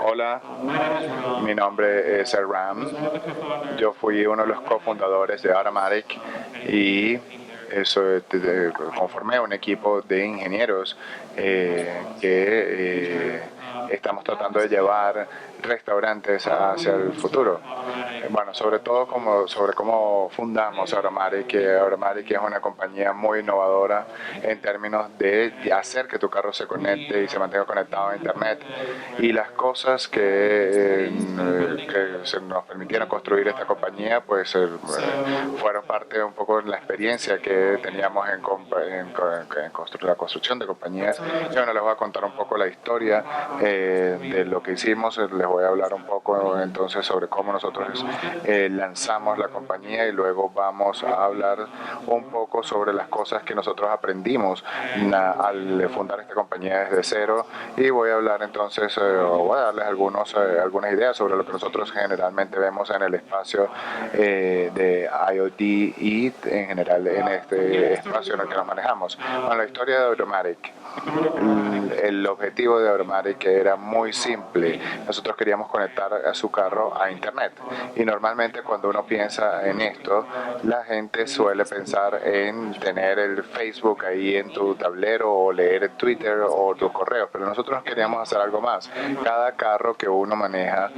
Hola, mi nombre es Ram. Yo fui uno de los cofundadores de Automatic y conformé un equipo de ingenieros que estamos tratando de llevar restaurantes hacia el futuro. Bueno, sobre todo sobre cómo fundamos Automatic, que Automatic es una compañía muy innovadora en términos de hacer que tu carro se conecte y se mantenga conectado a Internet. Y las cosas que se nos permitieron construir esta compañía, pues fueron parte de un poco de la experiencia que teníamos la construcción de compañías. Yo no les voy a contar un poco la historia de lo que hicimos, les voy a hablar un poco entonces sobre cómo nosotros lanzamos la compañía y luego vamos a hablar un poco sobre las cosas que nosotros aprendimos al fundar esta compañía desde cero y voy a hablar entonces, voy a darles algunas ideas sobre lo que nosotros generalmente vemos en el espacio de IoT y en general en este espacio en el que nos manejamos. Bueno, la historia de Automatic. El objetivo de Automatic era muy simple. Nosotros queríamos conectar a su carro a Internet. Y normalmente cuando uno piensa en esto, la gente suele pensar en tener el Facebook ahí en tu tablero o leer Twitter o tus correos. Pero nosotros queríamos hacer algo más. Cada carro que uno maneja,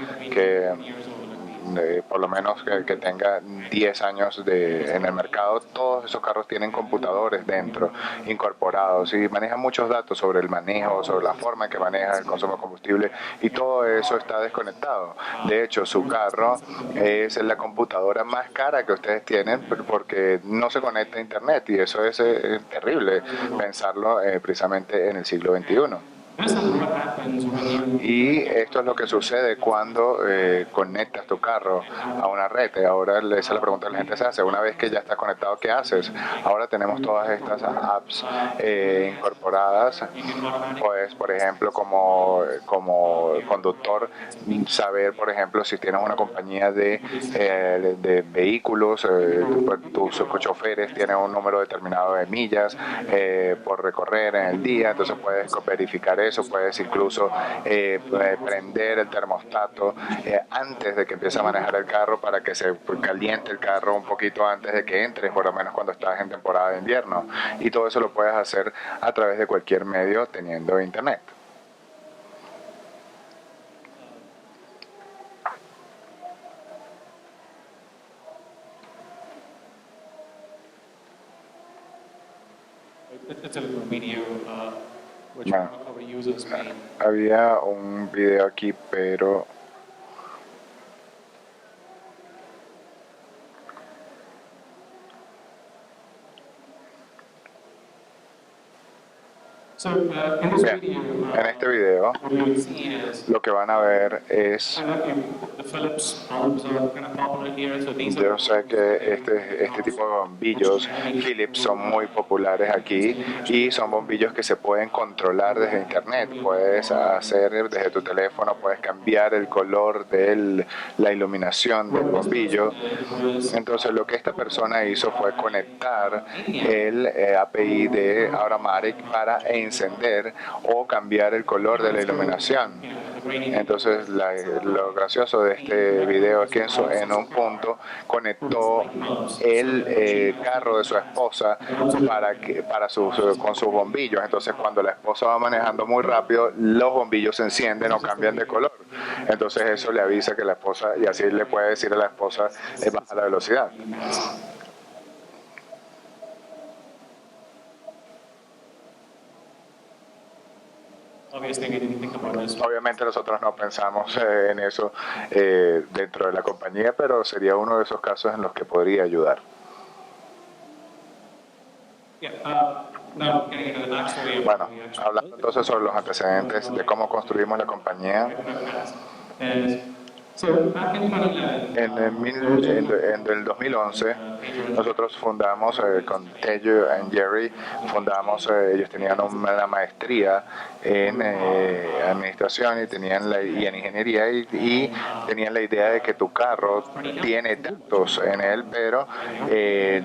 por lo menos que tenga 10 años en el mercado, todos esos carros tienen computadores dentro, incorporados, y manejan muchos datos sobre el manejo, sobre la forma en que maneja el consumo de combustible, y todo eso está desconectado. De hecho, su carro es la computadora más cara que ustedes tienen porque no se conecta a Internet, y eso es terrible pensarlo precisamente en el siglo XXI. Y esto es lo que sucede cuando conectas tu carro a una red. Ahora esa es la pregunta que la gente se hace. Una vez que ya estás conectado, ¿qué haces? Ahora tenemos todas estas apps incorporadas. Pues, por ejemplo, como conductor, saber, por ejemplo, si tienes una compañía de vehículos, tus choferes tienen un número determinado de millas por recorrer en el día, entonces puedes verificar eso, puedes incluso prender el termostato antes de que empiece a manejar el carro para que se caliente el carro un poquito antes de que entres, por lo menos cuando estás en temporada de invierno. Y todo eso lo puedes hacer a través de cualquier medio teniendo internet. Bueno, había un video aquí, pero bien, en este video lo que van a ver es, yo sé que este tipo de bombillos Philips son muy populares aquí y son bombillos que se pueden controlar desde internet. Puedes hacer desde tu teléfono, puedes cambiar el color de la iluminación del bombillo. Entonces lo que esta persona hizo fue conectar el API de Automatic para encender o cambiar el color de la iluminación. Entonces lo gracioso de este video es que en un punto conectó el carro de su esposa con sus bombillos. Entonces cuando la esposa va manejando muy rápido, los bombillos se encienden o cambian de color. Entonces eso le avisa que la esposa, y así le puede decir a la esposa, baja la velocidad. Obviamente nosotros no pensamos en eso dentro de la compañía, pero sería uno de esos casos en los que podría ayudar. Bueno, hablando entonces sobre los antecedentes de cómo construimos la compañía. En el 2011, nosotros fundamos con Tello y Jerry, ellos tenían una maestría en administración y y en ingeniería y tenían la idea de que tu carro tiene datos en él, pero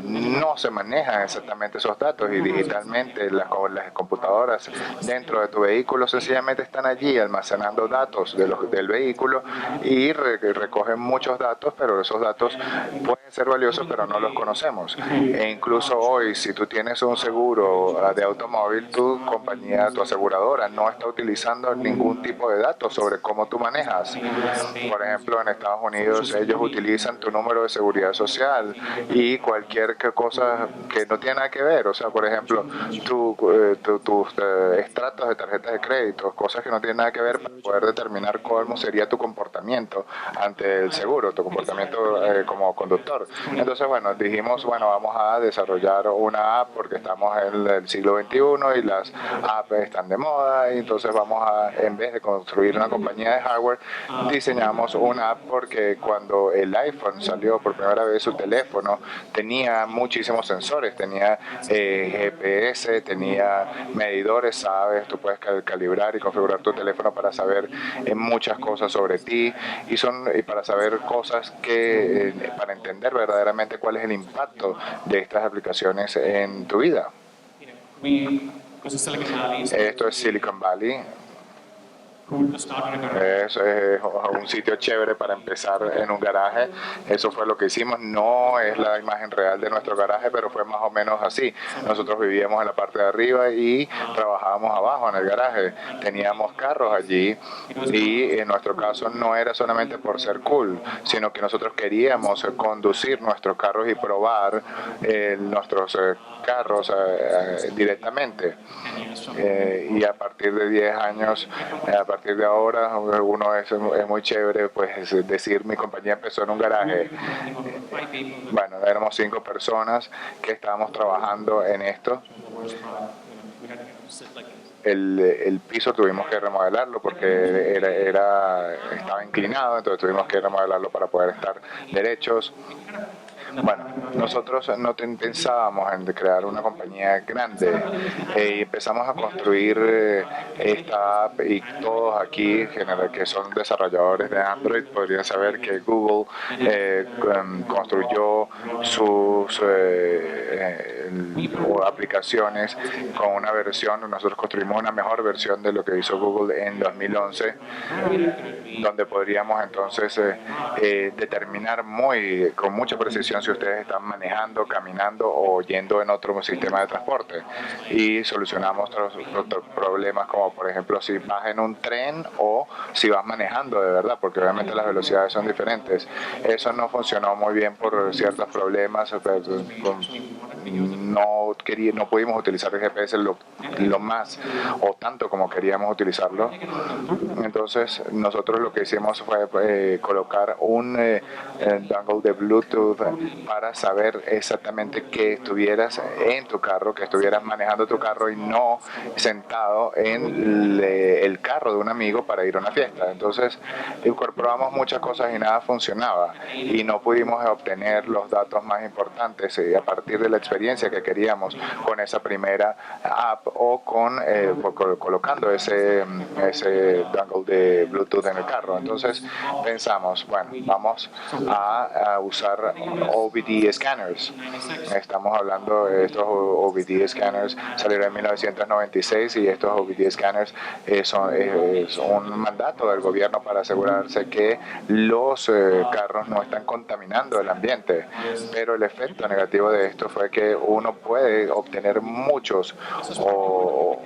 no se manejan exactamente esos datos y digitalmente las computadoras dentro de tu vehículo sencillamente están allí almacenando datos del vehículo y recogen muchos datos, pero esos datos pueden ser valiosos, pero no los conocemos. E incluso hoy, si tú tienes un seguro de automóvil, tu compañía, tu aseguradora, no está utilizando ningún tipo de datos sobre cómo tú manejas. Por ejemplo, en Estados Unidos, ellos utilizan tu número de seguridad social y cualquier cosa que no tiene nada que ver. O sea, por ejemplo, tus extractos de tarjetas de crédito, cosas que no tienen nada que ver para poder determinar cómo sería tu comportamiento ante el seguro, tu comportamiento como conductor. Entonces, bueno, dijimos, bueno, vamos a desarrollar una app porque estamos en el siglo XXI y las apps están de moda, y entonces en vez de construir una compañía de hardware, diseñamos una app porque cuando el iPhone salió por primera vez, su teléfono tenía muchísimos sensores, tenía GPS, tenía medidores, sabes, tú puedes calibrar y configurar tu teléfono para saber muchas cosas sobre ti y para saber cosas para entender verdaderamente cuál es el impacto de estas aplicaciones en tu vida. Esto es Silicon Valley. Eso es un sitio chévere para empezar en un garaje. Eso fue lo que hicimos. No es la imagen real de nuestro garaje, pero fue más o menos así. Nosotros vivíamos en la parte de arriba y trabajábamos abajo en el garaje. Teníamos carros allí y en nuestro caso no era solamente por ser cool, sino que nosotros queríamos conducir nuestros carros y probar nuestros carros directamente. Y a partir de 10 años, a partir de ahora, es muy chévere pues decir, mi compañía empezó en un garaje. Bueno, éramos 5 personas que estábamos trabajando en esto. El piso tuvimos que remodelarlo porque estaba inclinado, entonces tuvimos que remodelarlo para poder estar derechos. Bueno, nosotros no pensábamos en crear una compañía grande y empezamos a construir esta app, y todos aquí que son desarrolladores de Android podrían saber que Google construyó sus aplicaciones con una versión. Nosotros construimos una mejor versión de lo que hizo Google en 2011, donde podríamos entonces determinar con mucha precisión si ustedes están manejando, caminando o yendo en otro sistema de transporte, y solucionamos otros problemas, como por ejemplo si vas en un tren o si vas manejando de verdad, porque obviamente las velocidades son diferentes. Eso no funcionó muy bien por ciertos problemas. No pudimos utilizar el GPS lo más o tanto como queríamos utilizarlo. Entonces nosotros lo que hicimos fue colocar un dongle de Bluetooth para saber exactamente que estuvieras en tu carro, que estuvieras manejando tu carro y no sentado en el carro de un amigo para ir a una fiesta. Entonces incorporamos muchas cosas y nada funcionaba y no pudimos obtener los datos más importantes a partir de la experiencia que queríamos con esa primera app o colocando ese dongle de Bluetooth en el carro. Entonces pensamos, bueno, vamos a usar OBD scanners. Estamos hablando de estos OBD scanners, salieron en 1996, y estos OBD scanners es un mandato del gobierno para asegurarse que los carros no están contaminando el ambiente. Pero el efecto negativo de esto fue que uno puede obtener muchos, o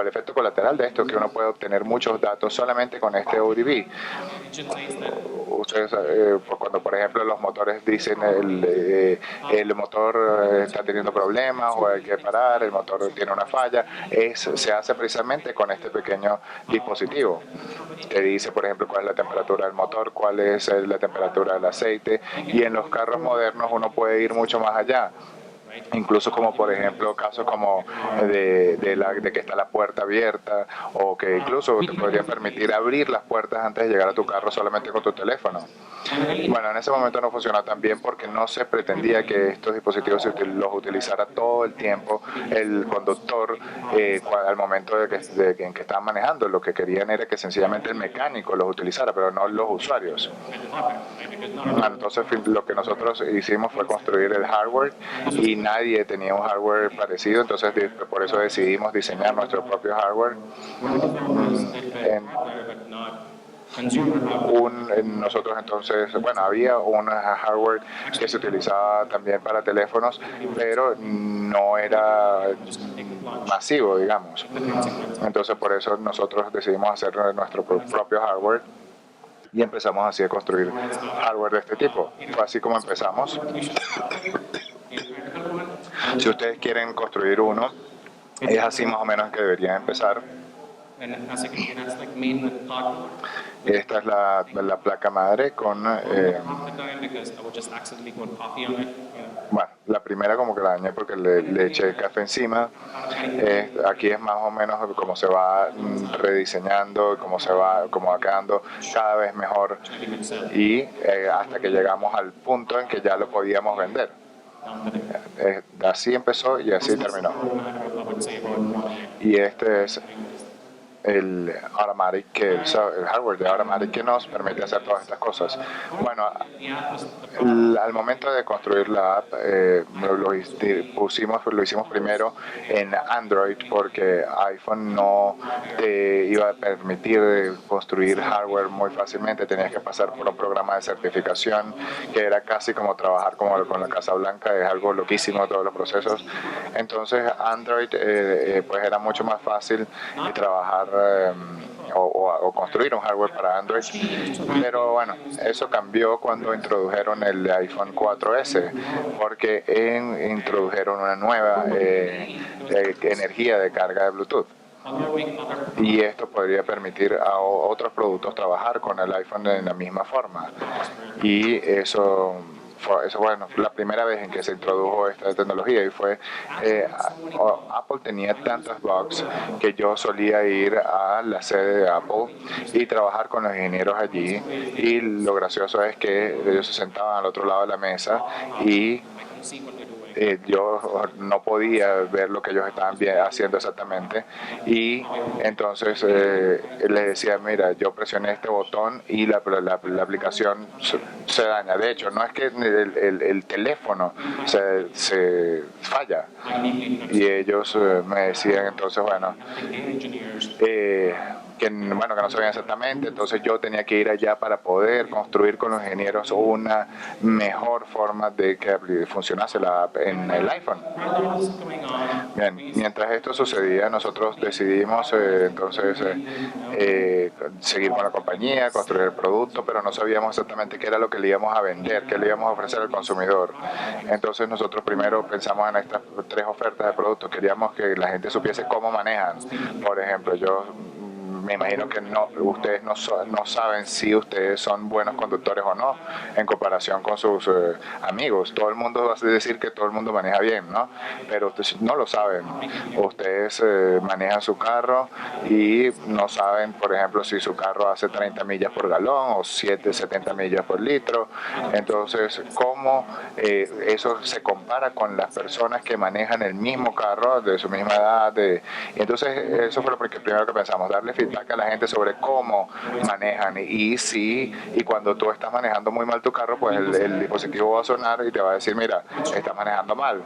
el efecto colateral de esto, que uno puede obtener muchos datos solamente con este ODB. Ustedes, cuando por ejemplo los motores dicen el motor está teniendo problemas o hay que parar, el motor tiene una falla, se hace precisamente con este pequeño dispositivo. Te dice, por ejemplo, cuál es la temperatura del motor, cuál es la temperatura del aceite, y en los carros modernos uno puede ir mucho más allá. incluso como por ejemplo casos como de que está la puerta abierta o que incluso te podrían permitir abrir las puertas antes de llegar a tu carro solamente con tu teléfono. Bueno, en ese momento no funcionó tan bien porque no se pretendía que estos dispositivos los utilizara todo el tiempo el conductor al momento en que estaban manejando. Lo que querían era que sencillamente el mecánico los utilizara, pero no los usuarios. Entonces lo que nosotros hicimos fue construir el hardware y nadie tenía un hardware parecido, entonces por eso decidimos diseñar nuestro propio hardware. Nosotros entonces, bueno, había un hardware que se utilizaba también para teléfonos, pero no era masivo, digamos. Entonces por eso nosotros decidimos hacer nuestro propio hardware y empezamos así a construir hardware de este tipo. Fue así como empezamos. Si ustedes quieren construir uno, es así más o menos que deberían empezar. Esta es la placa madre con... bueno, la primera como que la dañé porque le eché café encima. Aquí es más o menos como se va rediseñando, como va quedando cada vez mejor y hasta que llegamos al punto en que ya lo podíamos vender. Así empezó y así terminó. Y este es el Automatic, el hardware de Automatic que nos permite hacer todas estas cosas. Bueno, al momento de construir la app, lo hicimos primero en Android porque iPhone no te iba a permitir construir hardware muy fácilmente. Tenías que pasar por un programa de certificación que era casi como trabajar con la Casa Blanca, es algo loquísimo todos los procesos. Entonces Android pues era mucho más fácil trabajar o construir un hardware para Android, pero bueno, eso cambió cuando introdujeron el iPhone 4S porque introdujeron una nueva energía de carga de Bluetooth. Y esto podría permitir a otros productos trabajar con el iPhone de la misma forma. Y eso bueno, fue la primera vez en que se introdujo esta tecnología y fue Apple tenía tantos bugs que yo solía ir a la sede de Apple y trabajar con los ingenieros allí, y lo gracioso es que ellos se sentaban al otro lado de la mesa y yo no podía ver lo que ellos estaban haciendo exactamente, y entonces les decía, mira, yo presioné este botón y la aplicación se daña. De hecho, no es que el teléfono se falla, y ellos me decían entonces, bueno, que no sabían exactamente, entonces yo tenía que ir allá para poder construir con los ingenieros una mejor forma de que funcionase la app en el iPhone. Bien, mientras esto sucedía, nosotros decidimos entonces seguir con la compañía, construir el producto, pero no sabíamos exactamente qué era lo que le íbamos a vender, qué le íbamos a ofrecer al consumidor. Entonces nosotros primero pensamos en estas 3 ofertas de productos. Queríamos que la gente supiese cómo manejan. Por ejemplo, me imagino que ustedes no saben si ustedes son buenos conductores o no en comparación con sus amigos. Todo el mundo va a decir que todo el mundo maneja bien, ¿no? Pero ustedes no lo saben. Ustedes manejan su carro y no saben, por ejemplo, si su carro hace 30 millas por galón o 70 millas por litro. Entonces, ¿cómo eso se compara con las personas que manejan el mismo carro de su misma edad? Y entonces, eso fue lo primero que pensamos, darle feedback a la gente sobre cómo manejan y cuando tú estás manejando muy mal tu carro, pues el dispositivo va a sonar y te va a decir, mira, estás manejando mal.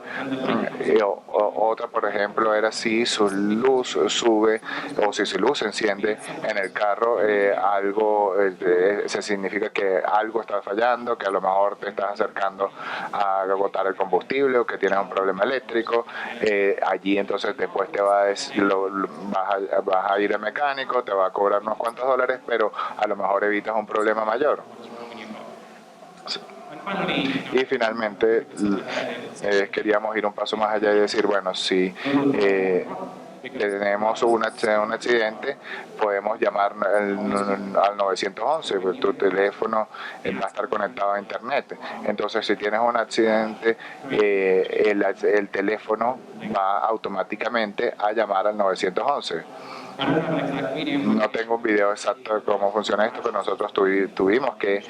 Otra, por ejemplo, era si su luz sube o si su luz se enciende en el carro, algo se significa que algo está fallando, que a lo mejor te estás acercando a agotar el combustible o que tienes un problema eléctrico. Allí entonces después te va a decir, vas a ir al mecánico, te va a cobrar unos cuantos dólares, pero a lo mejor evitas un problema mayor. Y finalmente queríamos ir un paso más allá y decir, bueno, si tenemos un accidente, podemos llamar al 911, pues tu teléfono va a estar conectado a internet. Entonces, si tienes un accidente, el teléfono va automáticamente a llamar al 911. No tengo un video exacto de cómo funciona esto, pero nosotros tuvimos que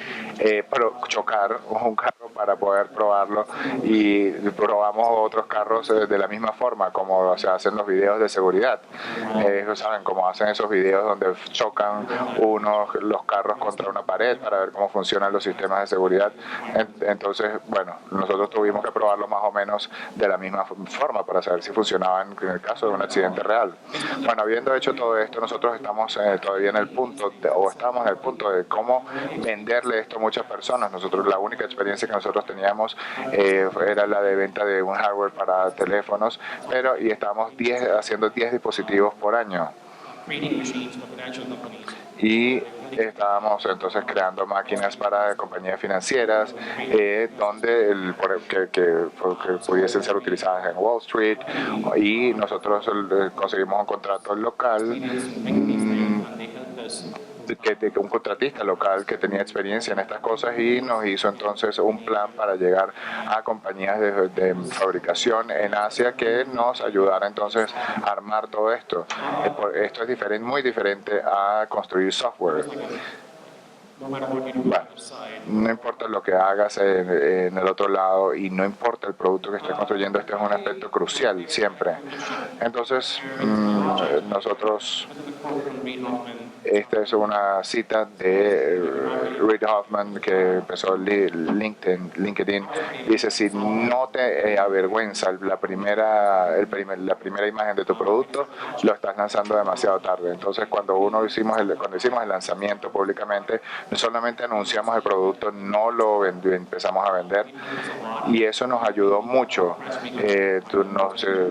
chocar un carro para poder probarlo, y probamos otros carros de la misma forma como se hacen los videos de seguridad. Saben cómo hacen esos videos donde chocan los carros contra una pared para ver cómo funcionan los sistemas de seguridad. Entonces, bueno, nosotros tuvimos que probarlo más o menos de la misma forma para saber si funcionaba en el caso de un accidente real. Bueno, habiendo hecho todo esto, nosotros estamos todavía en el punto, estamos en el punto de cómo venderle esto a muchas personas. Nosotros, la única experiencia que nosotros teníamos era la de venta de un hardware para teléfonos, y estábamos haciendo 10 dispositivos por año. Y estábamos entonces creando máquinas para compañías financieras donde que pudiesen ser utilizadas en Wall Street, y nosotros conseguimos un contrato local, un contratista local que tenía experiencia en estas cosas, y nos hizo entonces un plan para llegar a compañías de fabricación en Asia que nos ayudara entonces a armar todo esto. Esto es muy diferente a construir software. Bueno, no importa lo que hagas en el otro lado, y no importa el producto que estés construyendo, este es un aspecto crucial siempre. Entonces, nosotros, esta es una cita de Reid Hoffman, que empezó LinkedIn. Dice: si no te avergüenza la primera imagen de tu producto, lo estás lanzando demasiado tarde. Entonces, cuando hicimos el lanzamiento públicamente, no solamente anunciamos el producto, no lo empezamos a vender, y eso nos ayudó mucho.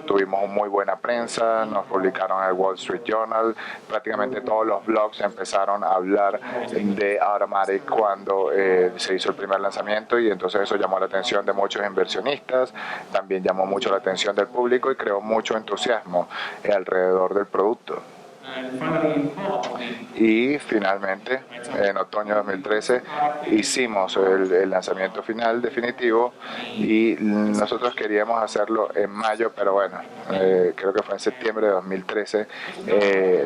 Tuvimos muy buena prensa, nos publicaron en el Wall Street Journal, prácticamente todos los blogs empezaron a hablar de Automatic cuando se hizo el primer lanzamiento, y entonces eso llamó la atención de muchos inversionistas, también llamó mucho la atención del público y creó mucho entusiasmo alrededor del producto. Y finalmente, en otoño de 2013, hicimos el lanzamiento final definitivo, y nosotros queríamos hacerlo en mayo, pero bueno, creo que fue en septiembre de 2013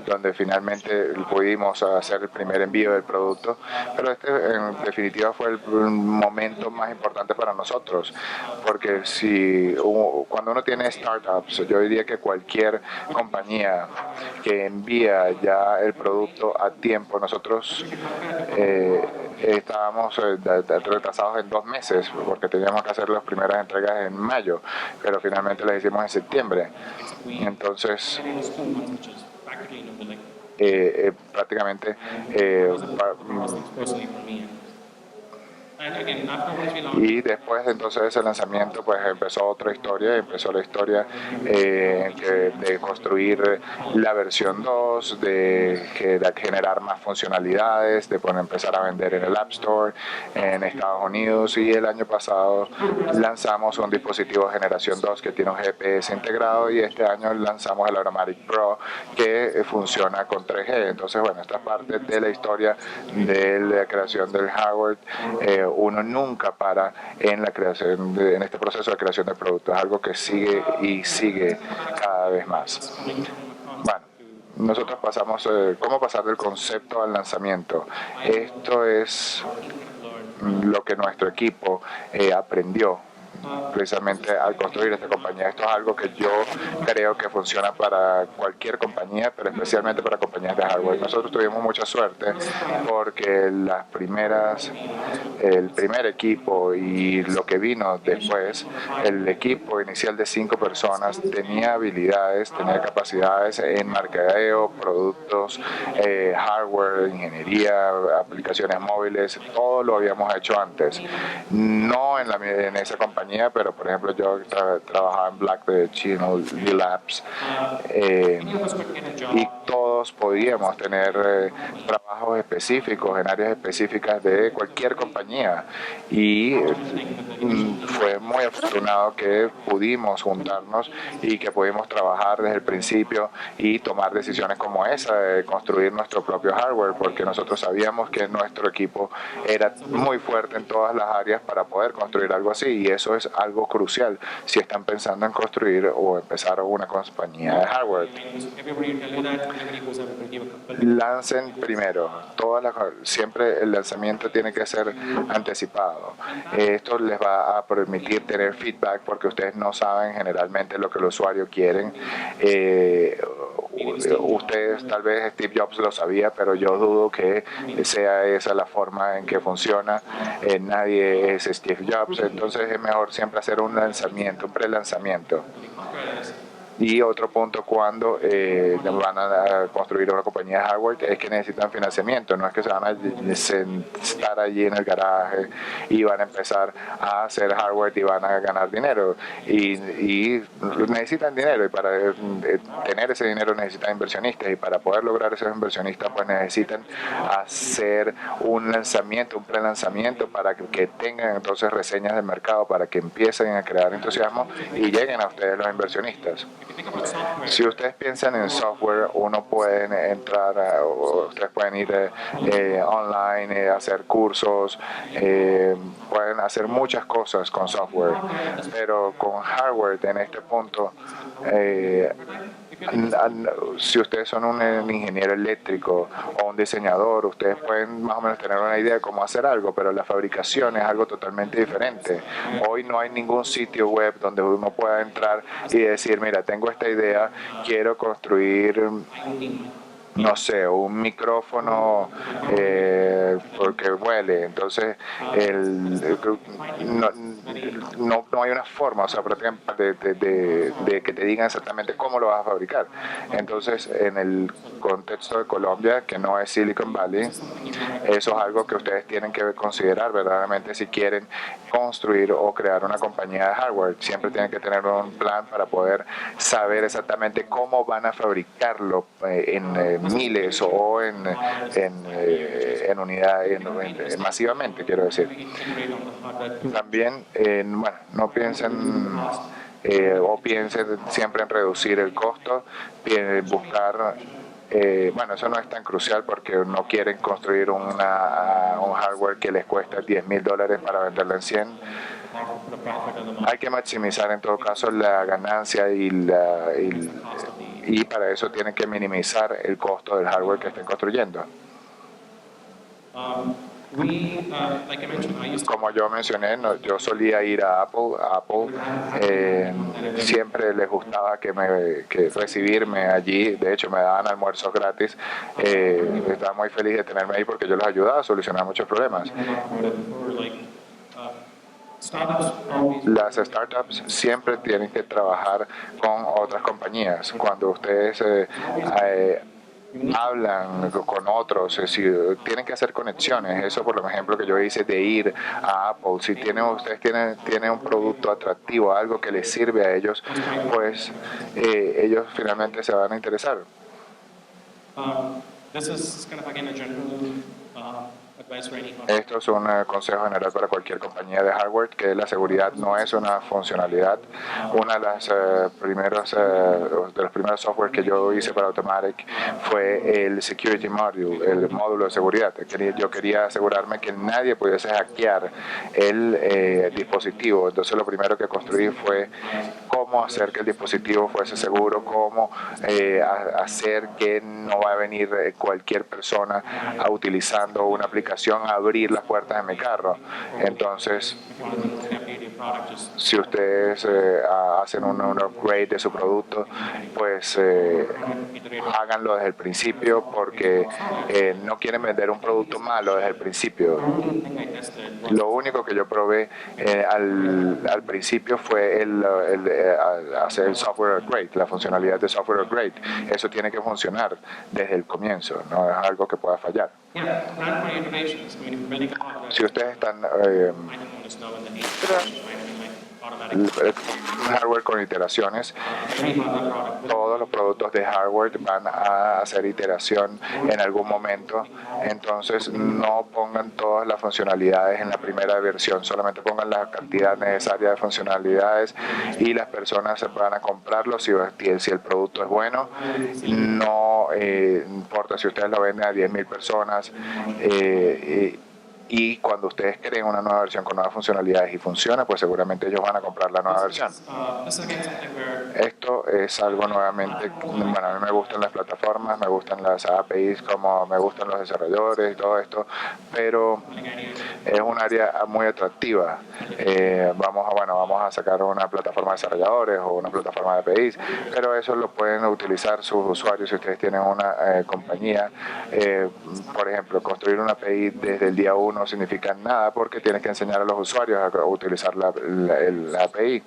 donde finalmente pudimos hacer el primer envío del producto. Pero en definitiva fue el momento más importante para nosotros, porque cuando uno tiene startups, yo diría que cualquier compañía que envía ya el producto a tiempo, nosotros estábamos retrasados en 2 meses porque teníamos que hacer las primeras entregas en mayo, pero finalmente las hicimos en septiembre. Entonces, prácticamente y después entonces de ese lanzamiento, pues empezó la historia de construir la versión 2, de generar más funcionalidades, de empezar a vender en el App Store en Estados Unidos, y el año pasado lanzamos un dispositivo generación 2 que tiene un GPS integrado, y este año lanzamos el Automatic Pro, que funciona con 3G. Entonces, bueno, esta parte de la historia de la creación del hardware, uno nunca para en la creación en este proceso de creación de productos, es algo que sigue y sigue cada vez más. Bueno, nosotros pasamos cómo pasar del concepto al lanzamiento. Esto es lo que nuestro equipo aprendió precisamente al construir esta compañía. Esto es algo que yo creo que funciona para cualquier compañía, pero especialmente para compañías de hardware. Nosotros tuvimos mucha suerte porque el primer equipo y lo que vino después, el equipo inicial de 5 personas tenía habilidades, tenía capacidades en mercadeo, productos, hardware, ingeniería, aplicaciones móviles. Todo lo habíamos hecho antes, no en esa compañía, pero por ejemplo yo trabajaba en Black de Chino Labs, y todos podíamos tener trabajos específicos en áreas específicas de cualquier compañía, y fue muy afortunado que pudimos juntarnos y que pudimos trabajar desde el principio y tomar decisiones como esa de construir nuestro propio hardware, porque nosotros sabíamos que nuestro equipo era muy fuerte en todas las áreas para poder construir algo así, y eso es algo crucial si están pensando en construir o empezar una compañía de hardware. Lancen primero. Siempre el lanzamiento tiene que ser anticipado. Esto les va a permitir tener feedback porque ustedes no saben generalmente lo que los usuarios quieren. Ustedes, tal vez Steve Jobs lo sabía, pero yo dudo que sea esa la forma en que funciona. Nadie es Steve Jobs, entonces es mejor siempre hacer un lanzamiento, un pre-lanzamiento. Y otro punto cuando van a construir una compañía de hardware es que necesitan financiamiento, no es que se van a estar allí en el garaje y van a empezar a hacer hardware y van a ganar dinero. Y necesitan dinero, y para tener ese dinero necesitan inversionistas, y para poder lograr esos inversionistas pues necesitan hacer un lanzamiento, un pre-lanzamiento para que tengan entonces reseñas del mercado, para que empiecen a crear entusiasmo y lleguen a ustedes los inversionistas. Si ustedes piensan en software, uno puede entrar, ustedes pueden ir online, hacer cursos, pueden hacer muchas cosas con software, pero con hardware en este punto, si ustedes son un ingeniero eléctrico o un diseñador, ustedes pueden más o menos tener una idea de cómo hacer algo, pero la fabricación es algo totalmente diferente. Hoy no hay ningún sitio web donde uno pueda entrar y decir, mira, tengo esta idea, quiero construir, no sé, un micrófono porque huele. Entonces, no hay una forma, o sea, de que te digan exactamente cómo lo vas a fabricar. Entonces, en el contexto de Colombia, que no es Silicon Valley, eso es algo que ustedes tienen que considerar verdaderamente si quieren construir o crear una compañía de hardware. Siempre tienen que tener un plan para poder saber exactamente cómo van a fabricarlo en miles o en unidades, masivamente, quiero decir. También, bueno, no piensen o piensen siempre en reducir el costo, buscar. Bueno, eso no es tan crucial porque no quieren construir un hardware que les cuesta $10,000 para venderlo en 100. Hay que maximizar en todo caso la ganancia y para eso tienen que minimizar el costo del hardware que estén construyendo. Como yo mencioné, yo solía ir a Apple siempre les gustaba que recibirme allí. De hecho, me daban almuerzos gratis. Estaba muy feliz de tenerme ahí porque yo les ayudaba a solucionar muchos problemas. Las startups siempre tienen que trabajar con otras compañías. Cuando ustedes hablan con otros, tienen que hacer conexiones. Eso, por ejemplo, que yo hice de ir a Apple. Si ustedes tienen un producto atractivo, algo que les sirve a ellos, pues ellos finalmente se van a interesar. Esto es un consejo general para cualquier compañía de hardware, que la seguridad no es una funcionalidad. Uno de los primeros software que yo hice para Automatic fue el Security Module, el módulo de seguridad. Yo quería asegurarme que nadie pudiese hackear el dispositivo. Entonces lo primero que construí fue cómo hacer que el dispositivo fuese seguro, cómo hacer que no va a venir cualquier persona utilizando una aplicación a abrir las puertas de mi carro. Entonces, si ustedes hacen un upgrade de su producto, pues háganlo desde el principio, porque no quieren vender un producto malo desde el principio. Lo único que yo probé al principio fue hacer el software upgrade, la funcionalidad de software upgrade. Eso tiene que funcionar desde el comienzo, no es algo que pueda fallar. Si ustedes están hardware con iteraciones. Todos los productos de hardware van a hacer iteración en algún momento, entonces no pongan todas las funcionalidades en la primera versión, solamente pongan la cantidad necesaria de funcionalidades y las personas se van a comprarlo si el producto es bueno. No importa si ustedes lo venden a 10.000 personas, y cuando ustedes creen una nueva versión con nuevas funcionalidades y funciona, pues seguramente ellos van a comprar la nueva versión. Esto es algo nuevamente, bueno, a mí me gustan las plataformas, me gustan las APIs, como me gustan los desarrolladores y todo esto, pero es un área muy atractiva. Vamos a sacar una plataforma de desarrolladores o una plataforma de APIs, pero eso lo pueden utilizar sus usuarios si ustedes tienen una compañía. Por ejemplo, construir una API desde el día 1 no significa nada porque tienes que enseñar a los usuarios a utilizar la API.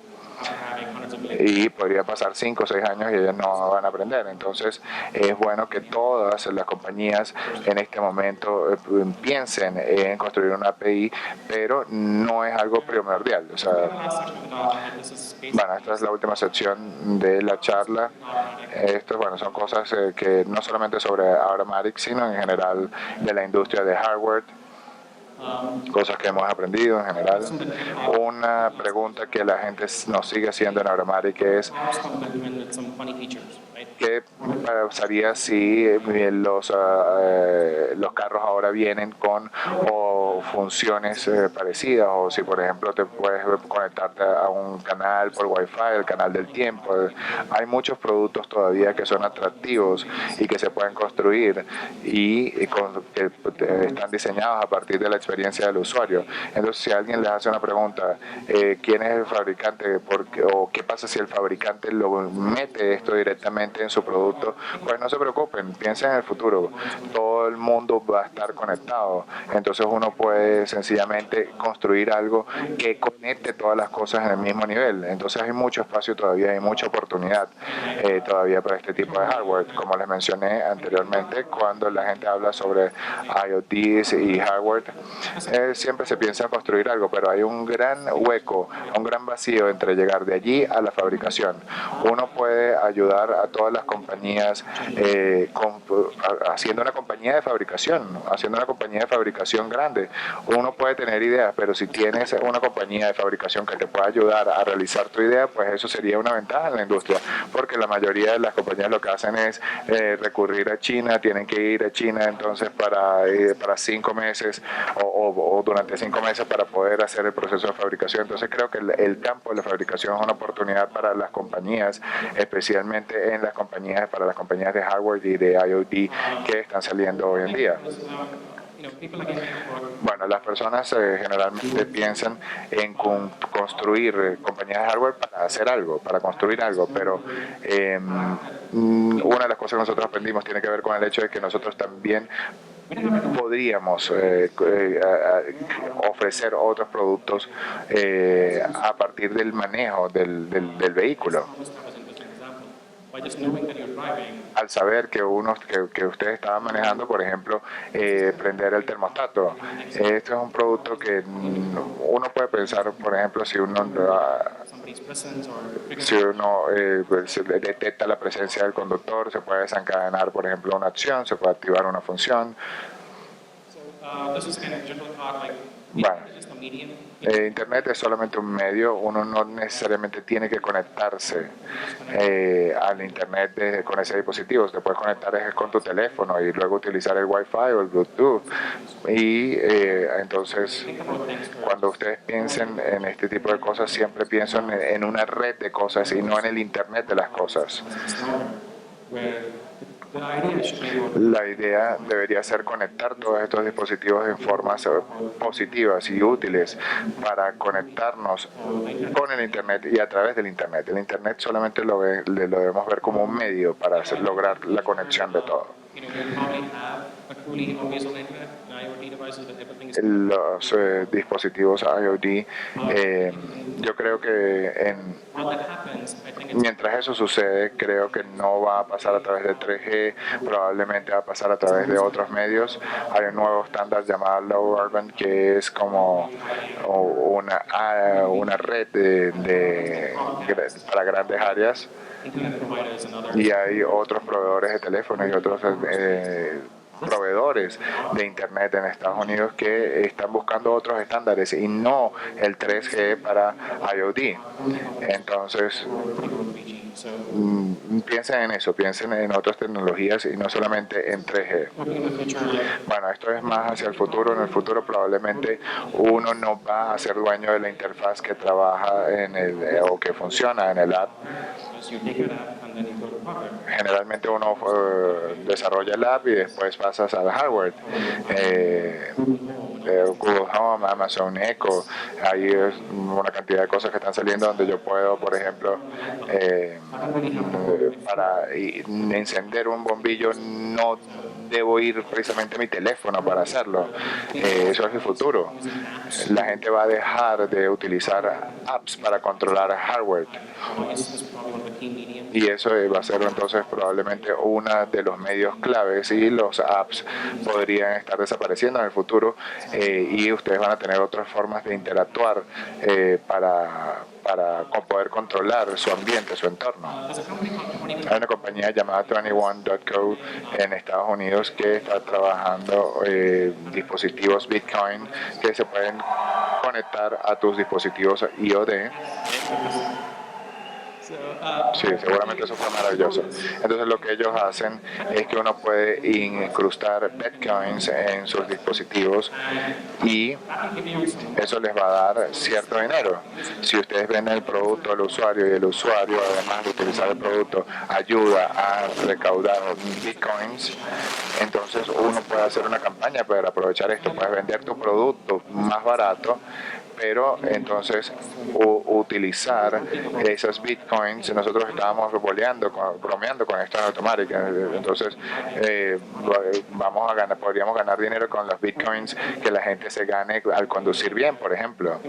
Y podría pasar 5 o 6 años y ellos no van a aprender. Entonces es bueno que todas las compañías en este momento piensen en construir una API, pero no es algo primordial. O sea, bueno, esta es la última sección de la charla. Esto, bueno, son cosas que no solamente sobre Automatic, sino en general de la industria de hardware. Cosas que hemos aprendido en general. Una pregunta que la gente nos sigue haciendo en Automatic es ¿qué pasaría si los carros ahora vienen con funciones parecidas? O si, por ejemplo, te puedes conectarte a un canal por Wi-Fi, el canal del tiempo. Hay muchos productos todavía que son atractivos y que se pueden construir y que están diseñados a partir de la experiencia del usuario. Entonces, si alguien les hace una pregunta, ¿quién es el fabricante? ¿O qué pasa si el fabricante lo mete esto directamente en su producto? Pues no se preocupen, piensen en el futuro. Todo el mundo va a estar conectado. Entonces uno puede sencillamente construir algo que conecte todas las cosas en el mismo nivel. Entonces hay mucho espacio todavía, hay mucha oportunidad todavía para este tipo de hardware. Como les mencioné anteriormente, cuando la gente habla sobre IoTs y hardware, siempre se piensa en construir algo, pero hay un gran hueco, un gran vacío entre llegar de allí a la fabricación. Uno puede ayudar a todas las compañías haciendo una compañía de fabricación grande. Uno puede tener ideas, pero si tienes una compañía de fabricación que te pueda ayudar a realizar tu idea, pues eso sería una ventaja en la industria, porque la mayoría de las compañías lo que hacen es recurrir a China, tienen que ir a China entonces para 5 meses o durante 5 meses para poder hacer el proceso de fabricación. Entonces creo que el campo de la fabricación es una oportunidad para las compañías, especialmente para las compañías de hardware y de IoT que están saliendo hoy en día. Bueno, las personas generalmente piensan en construir compañías de hardware para hacer algo, para construir algo, pero una de las cosas que nosotros aprendimos tiene que ver con el hecho de que nosotros también podríamos ofrecer otros productos a partir del manejo del vehículo. Al saber que ustedes estaban manejando, por ejemplo, prender el termostato. Esto es un producto que uno puede pensar, por ejemplo, si uno pues, detecta la presencia del conductor, se puede desencadenar, por ejemplo, una acción, se puede activar una función. Bueno, Internet es solamente un medio, uno no necesariamente tiene que conectarse al Internet con ese dispositivo. Te puedes conectar con tu teléfono y luego utilizar el Wi-Fi o el Bluetooth. Y entonces, cuando ustedes piensen en este tipo de cosas, siempre piensen en una red de cosas y no en el Internet de las cosas. La idea debería ser conectar todos estos dispositivos en formas positivas y útiles para conectarnos con el Internet y a través del Internet. El Internet solamente lo debemos ver como un medio para lograr la conexión de todo. los dispositivos IoT. Yo creo que mientras eso sucede, creo que no va a pasar a través de 3G, probablemente va a pasar a través de otros medios. Hay un nuevo estándar llamado Low Urban, que es como una red para grandes áreas, y hay otros proveedores de teléfonos y otros proveedores de internet en Estados Unidos que están buscando otros estándares y no el 3G para IoT. Entonces, piensen en eso, piensen en otras tecnologías y no solamente en 3G. Bueno, esto es más hacia el futuro. En el futuro probablemente uno no va a ser dueño de la interfaz que trabaja o que funciona en el app. Generalmente uno desarrolla el app y después pasas al hardware. Google Home, Amazon Echo, hay una cantidad de cosas que están saliendo donde yo puedo, por ejemplo, para encender un bombillo no debo ir precisamente a mi teléfono para hacerlo. Eso es el futuro. La gente va a dejar de utilizar apps para controlar hardware. Y eso va a ser entonces probablemente uno de los medios claves, y los apps podrían estar desapareciendo en el futuro, y ustedes van a tener otras formas de interactuar para poder controlar su ambiente, su entorno. Hay una compañía llamada 21.co en Estados Unidos que está trabajando dispositivos Bitcoin que se pueden conectar a tus dispositivos IoT. Sí, seguramente eso fue maravilloso. Entonces lo que ellos hacen es que uno puede incrustar bitcoins en sus dispositivos y eso les va a dar cierto dinero. Si ustedes venden el producto al usuario y el usuario, además de utilizar el producto, ayuda a recaudar bitcoins, entonces uno puede hacer una campaña para aprovechar esto. Puedes vender tu producto más barato, pero entonces utilizar esas bitcoins. Nosotros estábamos bromeando con esto en Automatic. Entonces podríamos ganar dinero con los bitcoins que la gente se gane al conducir bien, por ejemplo.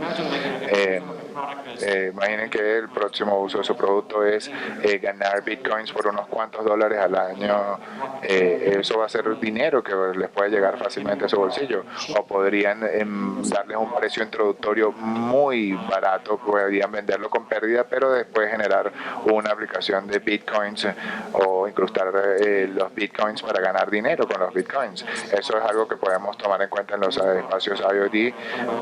Imaginen que el próximo uso de su producto es ganar bitcoins por unos cuantos dólares al año. Eso va a ser dinero que les puede llegar fácilmente a su bolsillo. O podrían darles un precio introductorio muy barato, podrían venderlo con pérdida, pero después generar una aplicación de bitcoins o incrustar los bitcoins para ganar dinero con los bitcoins. Eso es algo que podemos tomar en cuenta en los espacios IoT,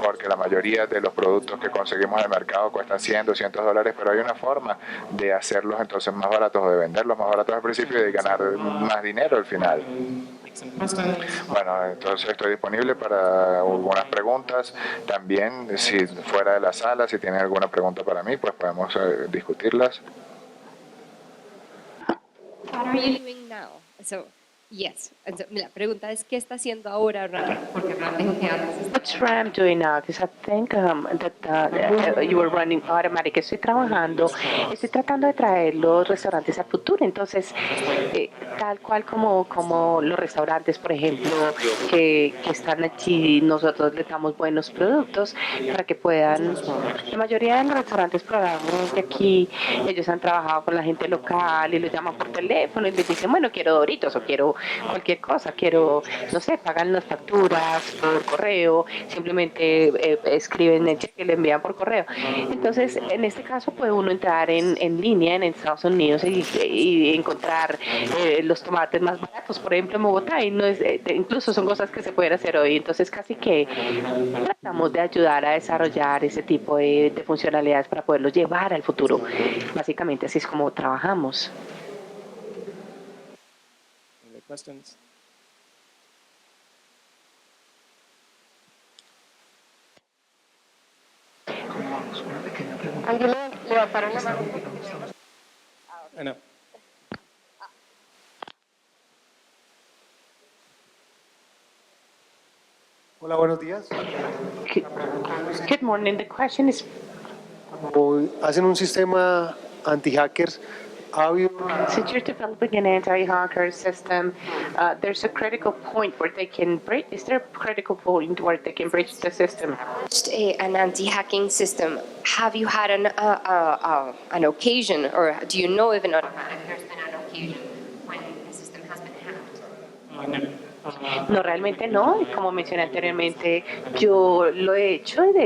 porque la mayoría de los productos que conseguimos en el mercado cuestan 100, 200 dólares, pero hay una forma de hacerlos entonces más baratos o de venderlos más baratos al principio y de ganar más dinero al final. Bueno, entonces estoy disponible para algunas preguntas. También, si fuera de la sala, si tienen alguna pregunta para mí, pues podemos discutirlas. What are you doing now? So, yes. La pregunta es, ¿qué está haciendo ahora Ram? Porque Ram dijo que antes. What's Ram doing now? Because I think that you were running Automatic. Estoy tratando de traer los restaurantes al futuro. Entonces, tal cual como los restaurantes, por ejemplo, que están aquí, nosotros les damos buenos productos para que puedan. La mayoría de los restaurantes probablemente aquí, ellos han trabajado con la gente local y los llaman por teléfono y les dicen, bueno, quiero Doritos o quiero cualquier cosa, quiero, no sé, pagan las facturas por correo, simplemente escriben el cheque y le envían por correo. Entonces, en este caso puede uno entrar en línea en Estados Unidos y encontrar los tomates más baratos, por ejemplo, en Bogotá, y no es, incluso son cosas que se pueden hacer hoy. Entonces, casi que tratamos de ayudar a desarrollar ese tipo de funcionalidades para poderlos llevar al futuro. Básicamente, así es como trabajamos. Questions? ¿Alguien le va a parar la mano? No. Hola, buenos días. Good morning. The question is, Hacen un sistema anti-hackers ha habido Since you're developing an anti-hacker system, there's a critical point where they can breach. Is there a critical point where they can breach the system? An anti-hacking system. Have you had an occasion, or do you know if there's been an occasion when the system has been hacked? No, realmente no. Y como mencioné anteriormente, yo lo he hecho y de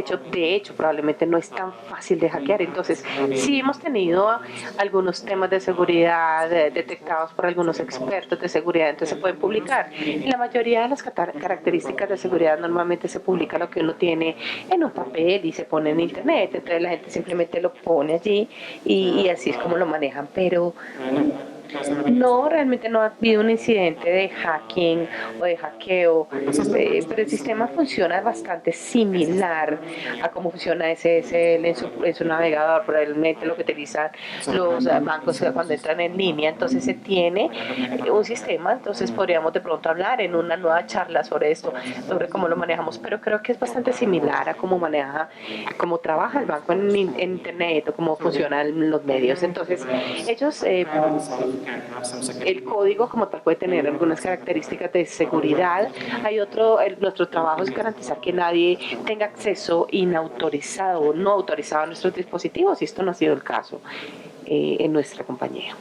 hecho, probablemente no es tan fácil de hackear. Entonces, sí hemos tenido algunos temas de seguridad detectados por algunos expertos de seguridad, entonces se pueden publicar. Y la mayoría de las características de seguridad normalmente se publica lo que uno tiene en un papel y se pone en internet. Entonces la gente simplemente lo pone allí y así es como lo manejan. Pero no, realmente no ha habido un incidente de hacking o de hackeo, pero el sistema funciona bastante similar a cómo funciona SSL en su navegador, probablemente lo que utilizan los bancos cuando entran en línea. Entonces se tiene un sistema, entonces podríamos de pronto hablar en una nueva charla sobre esto, sobre cómo lo manejamos, pero creo que es bastante similar a cómo trabaja el banco en internet o cómo funcionan los medios. Entonces ellos el código como tal puede tener algunas características de seguridad. Nuestro trabajo es garantizar que nadie tenga acceso inautorizado o no autorizado a nuestros dispositivos, y esto no ha sido el caso en nuestra compañía.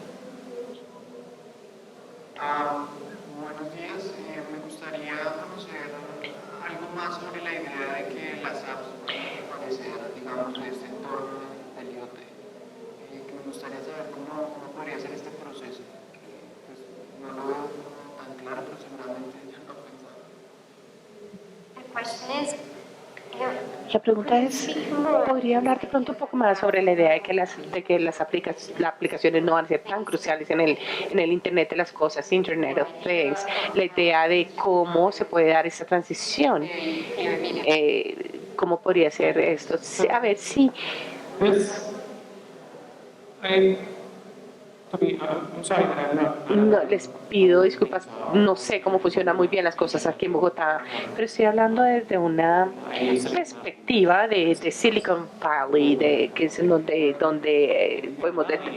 Buenos días, me gustaría conocer algo más sobre la idea de que las apps pueden aparecer, digamos, de este entorno del IoT. Que me gustaría saber cómo podría ser este proceso. Pues no lo veo tan claro, pero seguramente ya lo he pensado. La pregunta es, ¿podría hablar de pronto un poco más sobre la idea de que las aplicaciones no van a ser tan cruciales en el Internet de las cosas, Internet of Things? La idea de cómo se puede dar esa transición. ¿Cómo podría ser esto? A ver si... No, les pido disculpas, no sé cómo funcionan muy bien las cosas aquí en Bogotá, pero estoy hablando desde una perspectiva de Silicon Valley, que es donde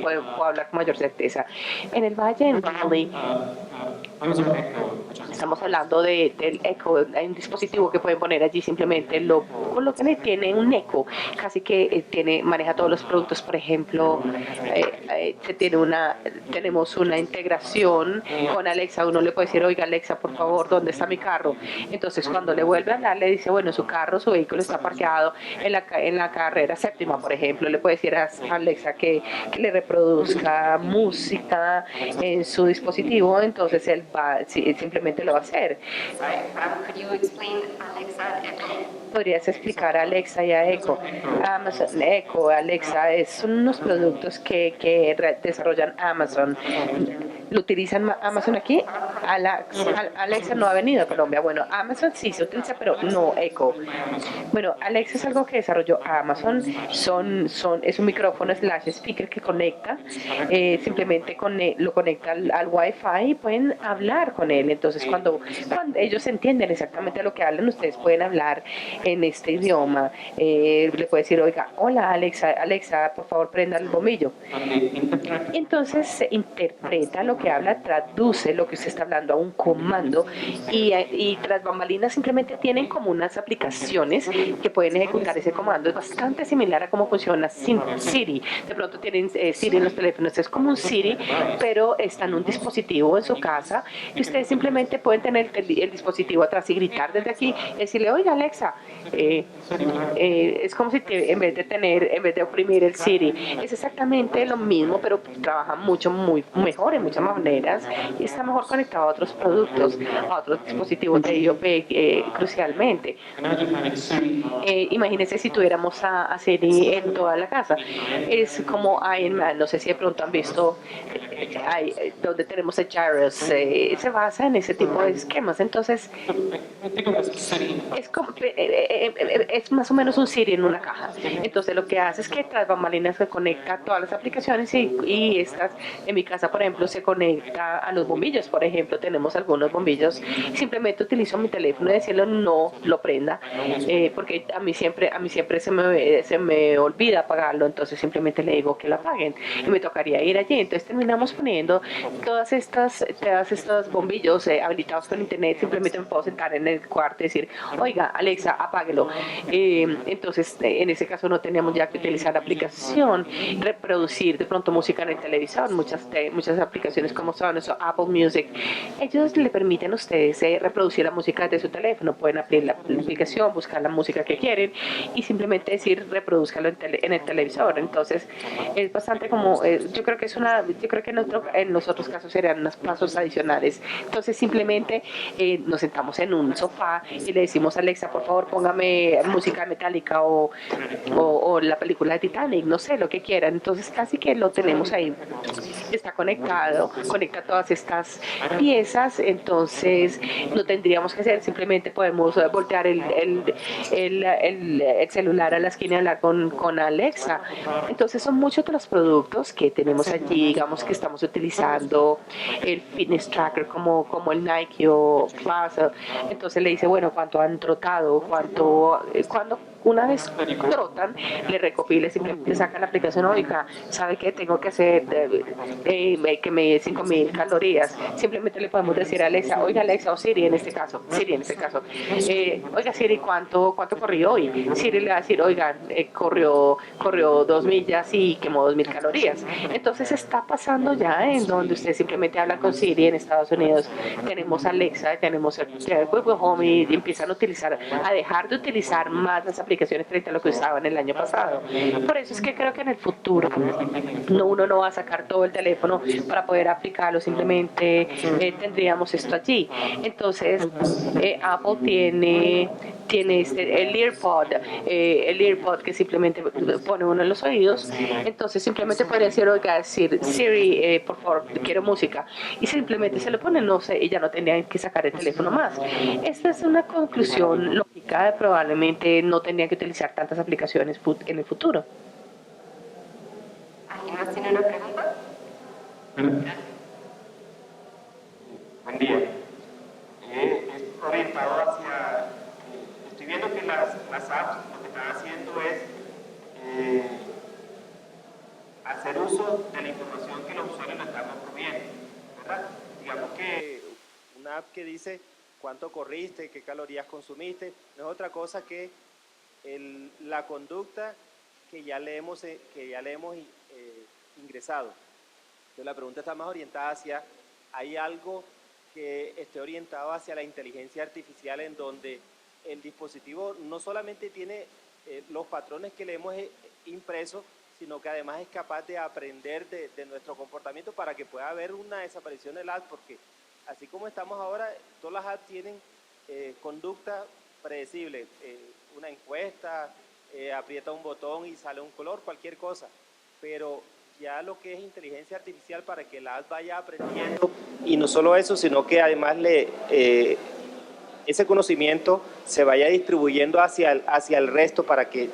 puedo hablar con mayor certeza. En el Valle, en Valley, estamos hablando del Echo, hay un dispositivo que pueden poner allí, simplemente lo colocan y tiene un eco, casi que maneja todos los productos. Por ejemplo, tenemos una integración con Alexa. Uno le puede decir, oiga Alexa, por favor, ¿dónde está mi carro? Entonces cuando le vuelve a hablar, le dice, bueno, su vehículo está parqueado en la carrera séptima, por ejemplo. Le puede decir a Alexa que le reproduzca música en su dispositivo, entonces él simplemente lo va a hacer. ¿Podrías explicar a Alexa y a Echo? Amazon Echo, Alexa, son unos productos que desarrollan Amazon. ¿Lo utilizan Amazon aquí? Alexa no ha venido a Colombia. Bueno, Amazon sí se utiliza, pero no Echo. Bueno, Alexa es algo que desarrolló Amazon. Es un micrófono / speaker que conecta. Simplemente lo conecta al Wi-Fi y pueden hablar con él. Entonces, cuando ellos entienden exactamente lo que hablan, ustedes pueden hablar en este idioma. Le puede decir, oiga, hola Alexa, por favor prenda el bombillo. Entonces se interpreta lo que habla, traduce lo que usted está hablando a un comando, y tras bambalinas simplemente tienen como unas aplicaciones que pueden ejecutar ese comando. Es bastante similar a cómo funciona Siri. De pronto tienen Siri en los teléfonos, es como un Siri, pero está en un dispositivo en su casa, y ustedes simplemente pueden tener el dispositivo atrás y gritar desde aquí, decirle, oiga Alexa, es como si en vez de oprimir el Siri, es exactamente lo mismo, pero trabaja muy mejor en muchas maneras y está mejor conectado a otros productos, a otros dispositivos de IoT, crucialmente. Imagínense si tuviéramos a Siri en toda la casa. Es como Iron Man, no sé si de pronto han visto donde tenemos el gyros, se basa en ese tipo de esquemas. Entonces, es más o menos un Siri en una caja. Entonces, lo que hace es que tras bambalinas se conecta a todas las aplicaciones y estas, en mi casa, por ejemplo, se conecta a los bombillos. Por ejemplo, tenemos algunos bombillos. Simplemente utilizo mi teléfono y decirle no lo prenda, porque a mí siempre se me olvida apagarlo. Entonces, simplemente le digo que lo apaguen y me tocaría ir allí. Entonces, terminamos poniendo todos estos bombillos habilitados con internet. Simplemente me puedo sentar en el cuarto y decir, oiga, Alexa, apáguelo. Entonces, en ese caso no teníamos ya que utilizar la aplicación, reproducir de pronto música en el televisor. Muchas aplicaciones como son eso, Apple Music, ellos le permiten a ustedes reproducir la música de su teléfono. Pueden abrir la aplicación, buscar la música que quieren y simplemente decir reproduzcalo en el televisor. Entonces, es bastante como, yo creo que en los otros casos serían unos pasos adicionales. Entonces, simplemente nos sentamos en un sofá y le decimos a Alexa, por favor, póngame música metálica o la película de Titanic, no sé, lo que quieran. Entonces, casi que lo tenemos ahí. Está conectado, conecta todas estas piezas. Entonces, no tendríamos que hacer, simplemente podemos voltear el celular a la esquina y hablar con Alexa. Entonces, son muchos de los productos que tenemos allí, digamos que estamos utilizando el fitness tracker como el Nike o Plaza. Entonces le dice, bueno, cuánto han trotado, cuando una vez trotan, le recopila, simplemente saca la aplicación, oiga, ¿sabe qué? Tengo que hacer que me dé 5.000 calorías. Simplemente le podemos decir a Alexa, oiga Alexa, o Siri en este caso, oiga Siri, ¿cuánto corrió hoy? Siri le va a decir, oiga, corrió 2 millas y quemó 2.000 calorías. Entonces está pasando ya en donde usted simplemente habla con Siri. En Estados Unidos tenemos Alexa, tenemos el Google Home y empiezan a dejar de utilizar más las aplicaciones frente a lo que usaban el año pasado. Por eso es que creo que en el futuro uno no va a sacar todo el teléfono para poder aplicarlo, simplemente tendríamos esto allí. Entonces, Apple tiene el earpod que simplemente pone uno en los oídos. Entonces simplemente podría decir, oiga, Siri, por favor, quiero música, y simplemente se lo pone, no sé, y ya no tendrían que sacar el teléfono más. Esta es una conclusión lógica, probablemente no tendrían que utilizar tantas aplicaciones en el futuro. ¿Alguien más tiene una pregunta? Buen día. Es orientado hacia... estoy viendo que las apps lo que están haciendo es hacer uso de la información que los usuarios le están proveyendo, ¿verdad? Digamos que una app que dice cuánto corriste, qué calorías consumiste, no es otra cosa que la conducta que ya le hemos ingresado. Entonces la pregunta está más orientada hacia, ¿hay algo que esté orientado hacia la inteligencia artificial en donde el dispositivo no solamente tiene los patrones que le hemos impreso, sino que además es capaz de aprender de nuestro comportamiento para que pueda haber una desaparición del ad? Porque así como estamos ahora, todas las ads tienen conducta predecible, una encuesta, aprieta un botón y sale un color, cualquier cosa, pero ya lo que es inteligencia artificial para que la ad vaya aprendiendo, y no solo eso, sino que además ese conocimiento se vaya distribuyendo hacia el resto para que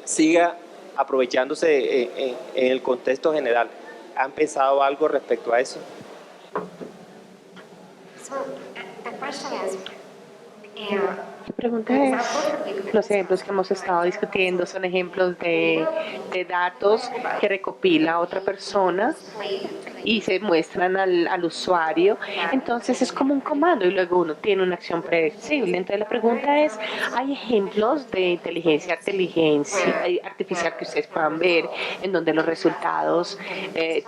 siga aprovechándose en el contexto general. ¿Han pensado algo respecto a eso? So, the question is, La pregunta es, los ejemplos que hemos estado discutiendo son ejemplos de datos que recopila otra persona y se muestran al usuario. Entonces es como un comando y luego uno tiene una acción predecible. Entonces la pregunta es, ¿hay ejemplos de inteligencia artificial que ustedes puedan ver en donde los resultados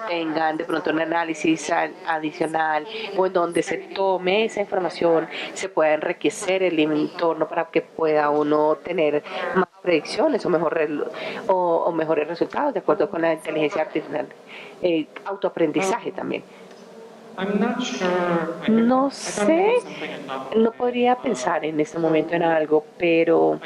tengan de pronto un análisis adicional, o en donde se tome esa información, se pueda enriquecer el entorno para que pueda uno tener más predicciones o mejores resultados de acuerdo con la inteligencia artificial? Autoaprendizaje también. No sé, no podría pensar en este momento en algo, pero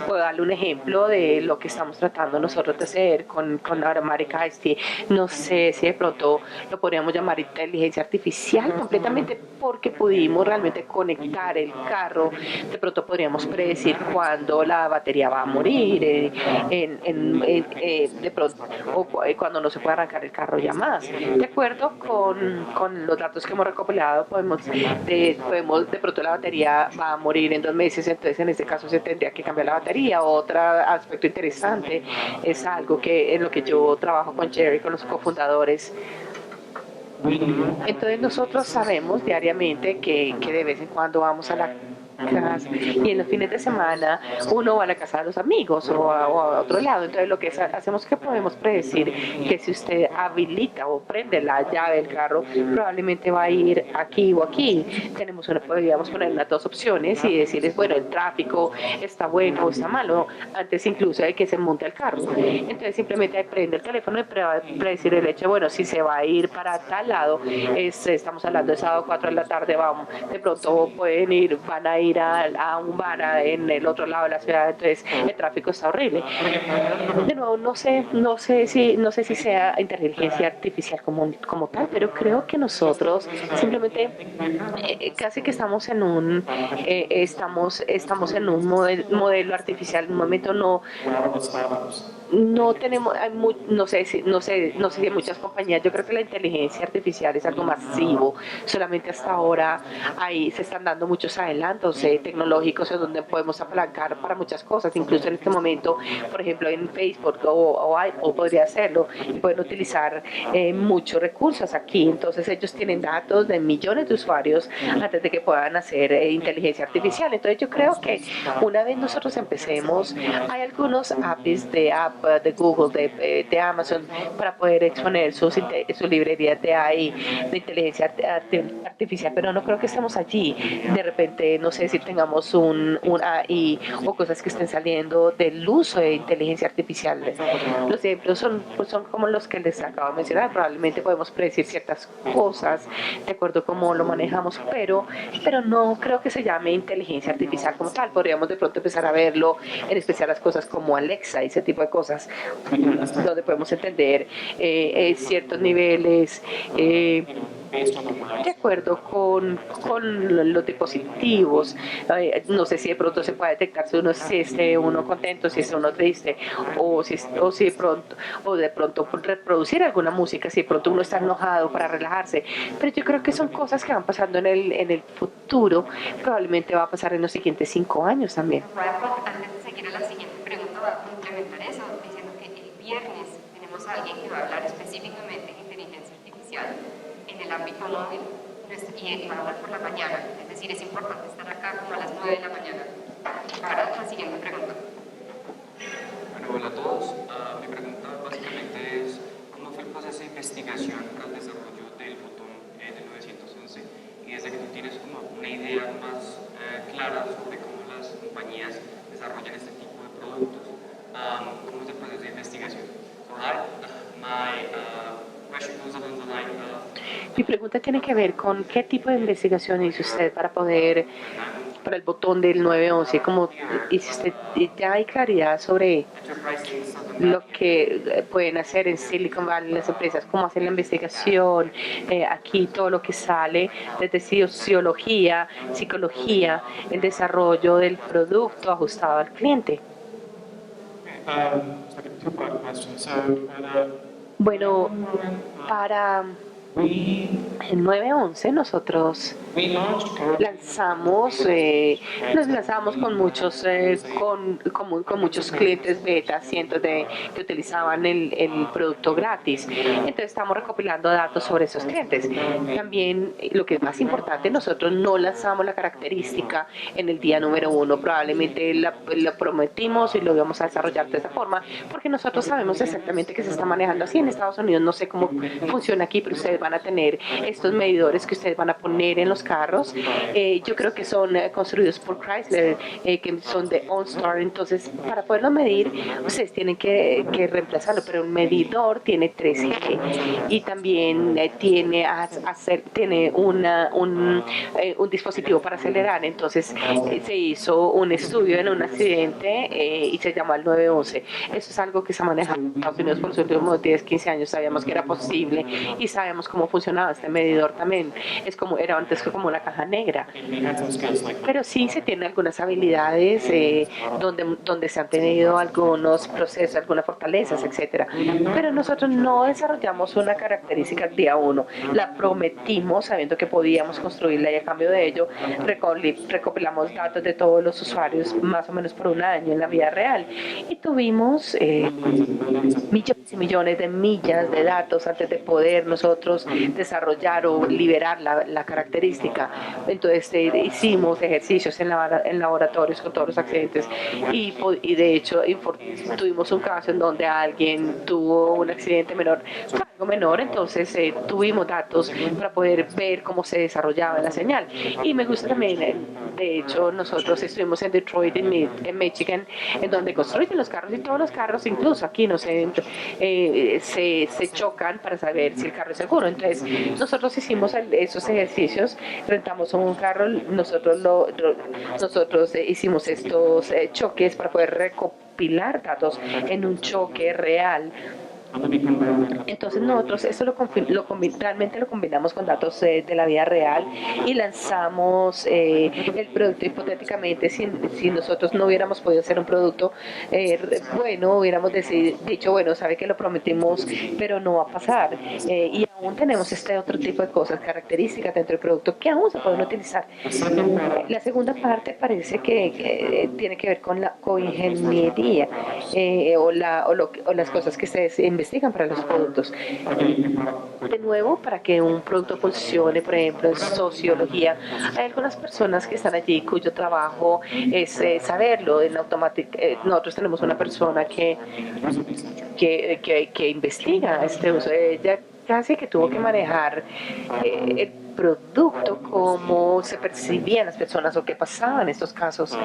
puedo darle un ejemplo de lo que estamos tratando nosotros de hacer con Aromatic Iced Tea. No sé si de pronto lo podríamos llamar inteligencia artificial completamente porque pudimos realmente conectar el carro. De pronto podríamos predecir cuándo la batería va a morir, de pronto, o cuando no se puede arrancar el carro ya más. De acuerdo con los datos que hemos recopilado, podemos de pronto la batería va a morir en 2 meses, entonces en este caso se tendría que cambiar la batería. Otro aspecto interesante es algo que en lo que yo trabajo con Jerry, con los cofundadores. Entonces nosotros sabemos diariamente que de vez en cuando vamos a la casa y en los fines de semana uno va a la casa de los amigos o a otro lado. Entonces lo que hacemos es que podemos predecir que si usted habilita o prende la llave del carro, probablemente va a ir aquí o aquí. Podríamos poner unas dos opciones y decirles, bueno, el tráfico está bueno o está malo, antes incluso de que se monte el carro. Entonces simplemente prende el teléfono y predecir el hecho, bueno, si se va a ir para tal lado, estamos hablando de sábado 4 de la tarde, vamos, de pronto van a ir a un bar en el otro lado de la ciudad, entonces el tráfico está horrible. De nuevo, no sé si sea inteligencia artificial como tal, pero creo que nosotros simplemente casi que estamos en un modelo artificial. En un momento no tenemos, no sé si hay muchas compañías. Yo creo que la inteligencia artificial es algo masivo. Solamente hasta ahora ahí se están dando muchos adelantos tecnológicos en donde podemos apalancar para muchas cosas. Incluso en este momento, por ejemplo, en Facebook o Apple podría hacerlo y pueden utilizar muchos recursos aquí. Entonces ellos tienen datos de millones de usuarios antes de que puedan hacer inteligencia artificial. Entonces yo creo que una vez nosotros empecemos, hay algunos APIs de Google, de Amazon, para poder exponer sus librerías de AI, de inteligencia artificial, pero no creo que estemos allí. De repente, no sé si tengamos un AI o cosas que estén saliendo del uso de inteligencia artificial. Los ejemplos son como los que les acabo de mencionar. Probablemente podemos predecir ciertas cosas de acuerdo a cómo lo manejamos, pero no creo que se llame inteligencia artificial como tal. Podríamos de pronto empezar a verlo, en especial las cosas como Alexa y ese tipo de cosas, donde podemos entender ciertos niveles de acuerdo con los dispositivos. No sé si de pronto se puede detectar si esté uno contento, si esté uno triste, o de pronto reproducir alguna música, si de pronto uno está enojado para relajarse. Pero yo creo que son cosas que van pasando en el futuro, probablemente va a pasar en los siguientes 5 años también. Antes de seguir a la siguiente pregunta, voy a complementar eso, diciendo que el viernes tenemos a alguien que va a hablar específicamente de inteligencia artificial en el ámbito móvil y va a hablar por la mañana. Es decir, es importante estar acá como a las 9 de la mañana. Para la siguiente pregunta. Bueno, hola a todos. Mi pregunta básicamente es, ¿cómo fue el proceso de investigación para el desarrollo del botón del 911? Y desde que tú tienes como una idea más clara sobre cómo las compañías desarrollan este tipo de productos, ¿cómo es el proceso de investigación? So, my question goes along the line of... Mi pregunta tiene que ver con qué tipo de investigación hizo usted para el botón del 911, y si usted ya hay claridad sobre lo que pueden hacer en Silicon Valley las empresas, cómo hacen la investigación, aquí todo lo que sale desde sociología, psicología, el desarrollo del producto ajustado al cliente. Bueno, para el 911 nosotros nos lanzamos con muchos clientes beta, cientos que utilizaban el producto gratis. Entonces estamos recopilando datos sobre esos clientes. También, lo que es más importante, nosotros no lanzamos la característica en el día número 1. Probablemente lo prometimos y lo íbamos a desarrollar de esa forma, porque nosotros sabemos exactamente que se está manejando así en Estados Unidos. No sé cómo funciona aquí, pero ustedes ustedes van a tener estos medidores que ustedes van a poner en los carros. Yo creo que son construidos por Chrysler, que son de OnStar. Entonces, para poderlo medir, ustedes tienen que reemplazarlo, pero un medidor tiene 3G y también tiene un dispositivo para acelerar. Entonces, se hizo un estudio en un accidente y se llama el 911. Eso es algo que se maneja en Estados Unidos por los últimos 10, 15 años. Sabíamos que era posible y sabemos cómo funcionaba este medidor también. Era antes como la caja negra. Pero sí se tienen algunas habilidades donde se han tenido algunos procesos, algunas fortalezas, etcétera. Pero nosotros no desarrollamos una característica día uno. La prometimos sabiendo que podíamos construirla y a cambio de ello recopilamos datos de todos los usuarios más o menos por un año en la vida real y tuvimos millones y millones de millas de datos antes de poder nosotros desarrollar o liberar la característica. Entonces hicimos ejercicios en laboratorios con todos los accidentes y de hecho tuvimos un caso en donde alguien tuvo un accidente menor, algo menor, entonces tuvimos datos para poder ver cómo se desarrollaba la señal. Y me gusta también, de hecho nosotros estuvimos en Detroit, en Michigan, en donde construyen los carros y todos los carros, incluso aquí no sé, se chocan para saber si el carro es seguro. Entonces nosotros hicimos esos ejercicios, rentamos un carro, nosotros hicimos estos choques para poder recopilar datos en un choque real. Entonces nosotros eso realmente lo combinamos con datos de la vida real y lanzamos el producto hipotéticamente. Si nosotros no hubiéramos podido hacer un producto bueno, hubiéramos dicho, bueno, sabe que lo prometimos, pero no va a pasar. Y aún tenemos este otro tipo de cosas, características dentro del producto que aún se pueden utilizar. La segunda parte parece que tiene que ver con la coingeniería o las cosas que se investigan para los productos. De nuevo, para que un producto funcione, por ejemplo, en sociología, hay algunas personas que están allí cuyo trabajo es saberlo. En nosotros tenemos una persona que investiga este uso. Ella casi que tuvo que manejar el producto, cómo se percibían las personas o qué pasaba en estos casos.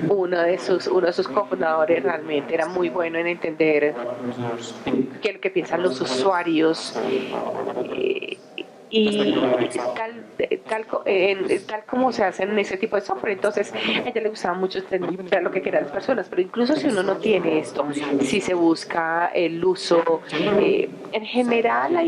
Uno de sus cofundadores realmente era muy bueno en entender qué es lo que piensan los usuarios y tal como se hace en ese tipo de software. Entonces a ella le gustaba mucho entender lo que querían las personas, pero incluso si uno no tiene esto, si se busca el uso en general,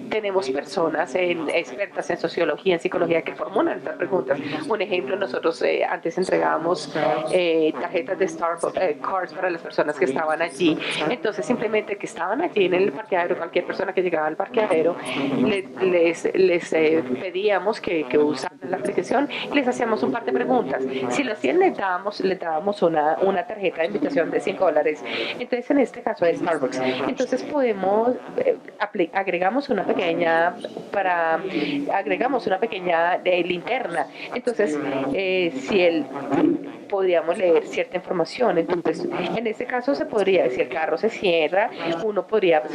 tenemos personas expertas en sociología, en psicología, que formulan estas preguntas. Un ejemplo, nosotros antes entregábamos tarjetas de Starbucks, cards para las personas que estaban allí. Entonces simplemente que estaban allí en el parqueadero, cualquier persona que llegaba al parqueadero, les pedíamos que usaran la aplicación y les hacíamos un par de preguntas. Si lo hacían, les dábamos una tarjeta de invitación de $5. Entonces, en este caso de Starbucks, entonces podemos agregamos una pequeña linterna. Entonces, si podríamos leer cierta información. Entonces, en este caso si el carro se cierra, se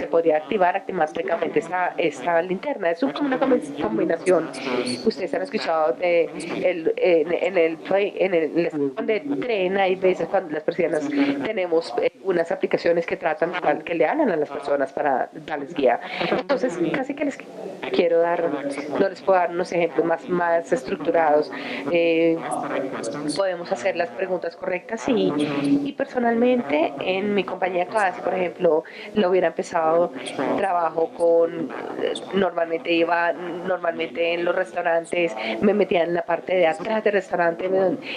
podría activar automáticamente esta linterna. Es como una combinación. Ustedes han escuchado en el estación de tren, hay veces cuando las personas tenemos unas aplicaciones que que le hablan a las personas para darles guía. Entonces, casi que no les puedo dar unos ejemplos más estructurados. Podemos hacer las preguntas correctas y personalmente en mi compañía casi, por ejemplo, lo hubiera empezado trabajo normalmente en los restaurantes, me metía en la parte de atrás del restaurante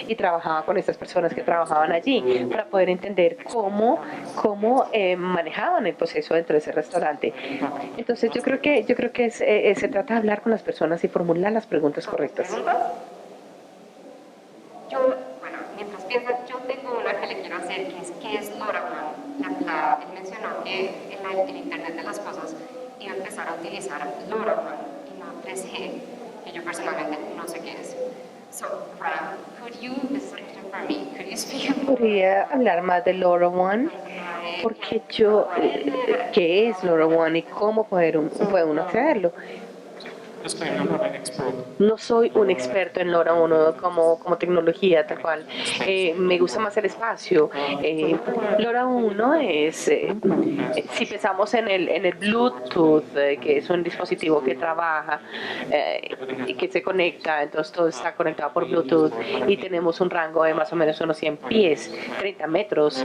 y trabajaba con estas personas que trabajaban allí para poder entender cómo manejaban el proceso dentro de ese restaurante. Entonces yo creo que se trata de hablar con las personas y formular las preguntas correctas. Mientras piensas, yo tengo una que le quiero hacer, que es ¿qué es LoRaWAN? Él mencionó que en el Internet de las Cosas iba a empezar a utilizar LoRaWAN y no 3G, que yo personalmente no sé qué es. So, this is a question for me, could you speak? ¿Podría hablar más de LoRaWAN? porque ¿qué es LoRaWAN y cómo puede uno accederlo? No soy un experto en LoRa como tecnología tal cual. Me gusta más el espacio. LoRa es, si pensamos en el Bluetooth, que es un dispositivo que trabaja y que se conecta, entonces todo está conectado por Bluetooth y tenemos un rango de más o menos unos 100 pies, 30 metros.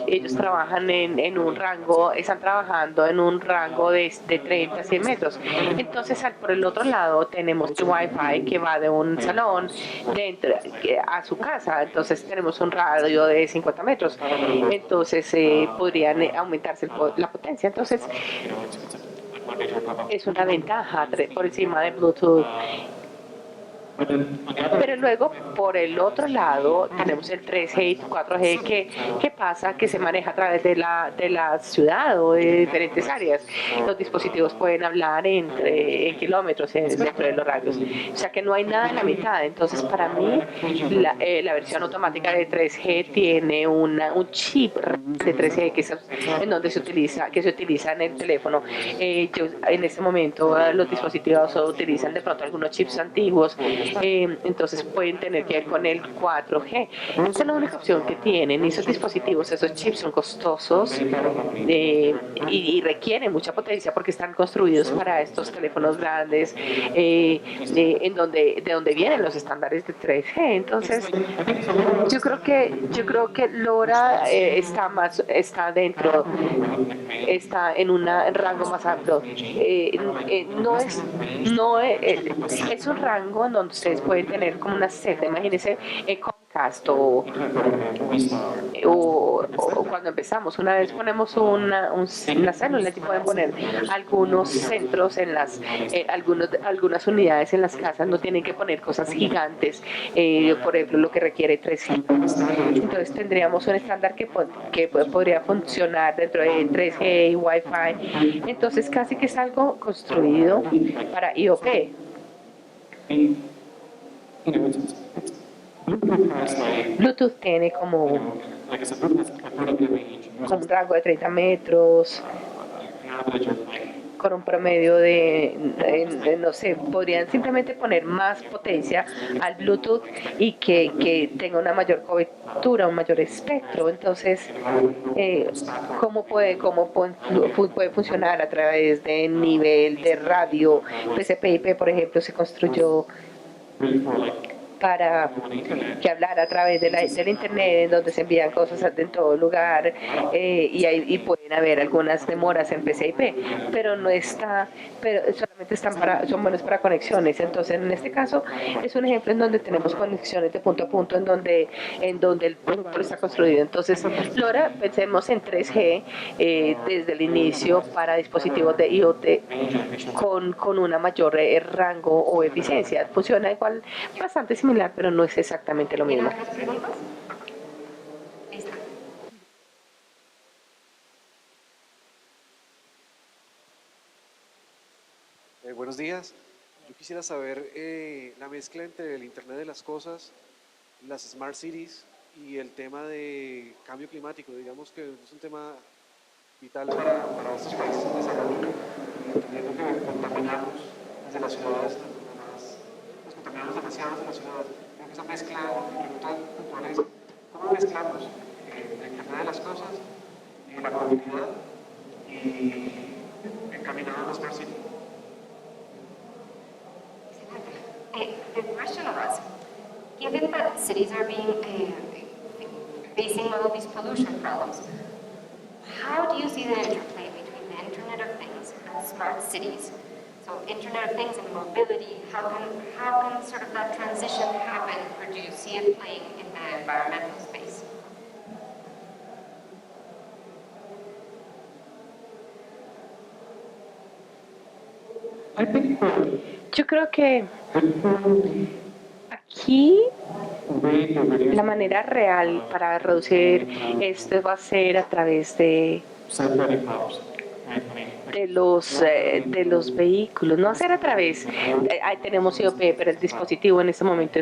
Ellos trabajan en un rango, están trabajando en un rango de 30 a 100 metros. Entonces, por el otro lado tenemos el Wi-Fi que va de un salón a su casa, entonces tenemos un radio de 50 metros, entonces podrían aumentarse la potencia, entonces es una ventaja por encima de Bluetooth. Pero luego, por el otro lado, tenemos el 3G y 4G que pasa, que se maneja a través de la ciudad o de diferentes áreas. Los dispositivos pueden hablar en kilómetros dentro de los radios. O sea que no hay nada en la mitad. Entonces, para mí, la versión automática de 3G tiene un chip de 3G en donde se utiliza en el teléfono. En este momento, los dispositivos utilizan de pronto algunos chips antiguos. Entonces pueden tener que ver con el 4G. Esa es la única opción que tienen. Esos dispositivos, esos chips son costosos y requieren mucha potencia porque están construidos para estos teléfonos grandes de donde vienen los estándares de 3G. Entonces yo creo que LoRa está en un rango más amplio. Es un rango en donde ustedes pueden tener como una celda, imagínense Comcast o cuando empezamos, una vez ponemos una célula y pueden poner algunos centros en algunas unidades en las casas, no tienen que poner cosas gigantes, por ejemplo lo que requiere 3G. Entonces tendríamos un estándar que podría funcionar dentro de 3G y Wi-Fi, entonces casi que es algo construido para IoT. Bluetooth tiene como un rango de 30 metros, con un promedio no sé, podrían simplemente poner más potencia al Bluetooth y que tenga una mayor cobertura, un mayor espectro. Entonces, ¿cómo puede funcionar a través de nivel de radio? TCP/IP, por ejemplo, se construyó para que hablar a través del internet, en donde se envían cosas en todo lugar, y pueden haber algunas demoras en PCIP, pero solamente son buenos para conexiones. Entonces, en este caso es un ejemplo en donde tenemos conexiones de punto a punto, en donde el protocolo está construido. Entonces, LoRa, pensemos en 3G desde el inicio para dispositivos de IoT con una mayor rango o eficiencia. Funciona igual, bastante similar, pero no es exactamente lo mismo. ¿Otras preguntas? Listo. Buenos días. Yo quisiera saber la mezcla entre el Internet de las Cosas, las Smart Cities y el tema de cambio climático. Digamos que es un tema vital para estos países en desarrollo, teniendo que contaminarnos desde las ciudades, nos contaminamos demasiado desde las ciudades. Creo que esa mezcla, mi pregunta puntual es, ¿cómo mezclamos el Internet de las Cosas, la movilidad y encaminado a la Smart City? The question was, given that cities are facing all these pollution problems, how do you see the interplay between the Internet of Things and smart cities? So Internet of Things and mobility, how can sort of that transition happen, or do you see it playing in the environmental space? Yo creo que aquí la manera real para reducir esto va a ser a través de los vehículos, no hacer a través, ahí tenemos IoP, pero el dispositivo en este momento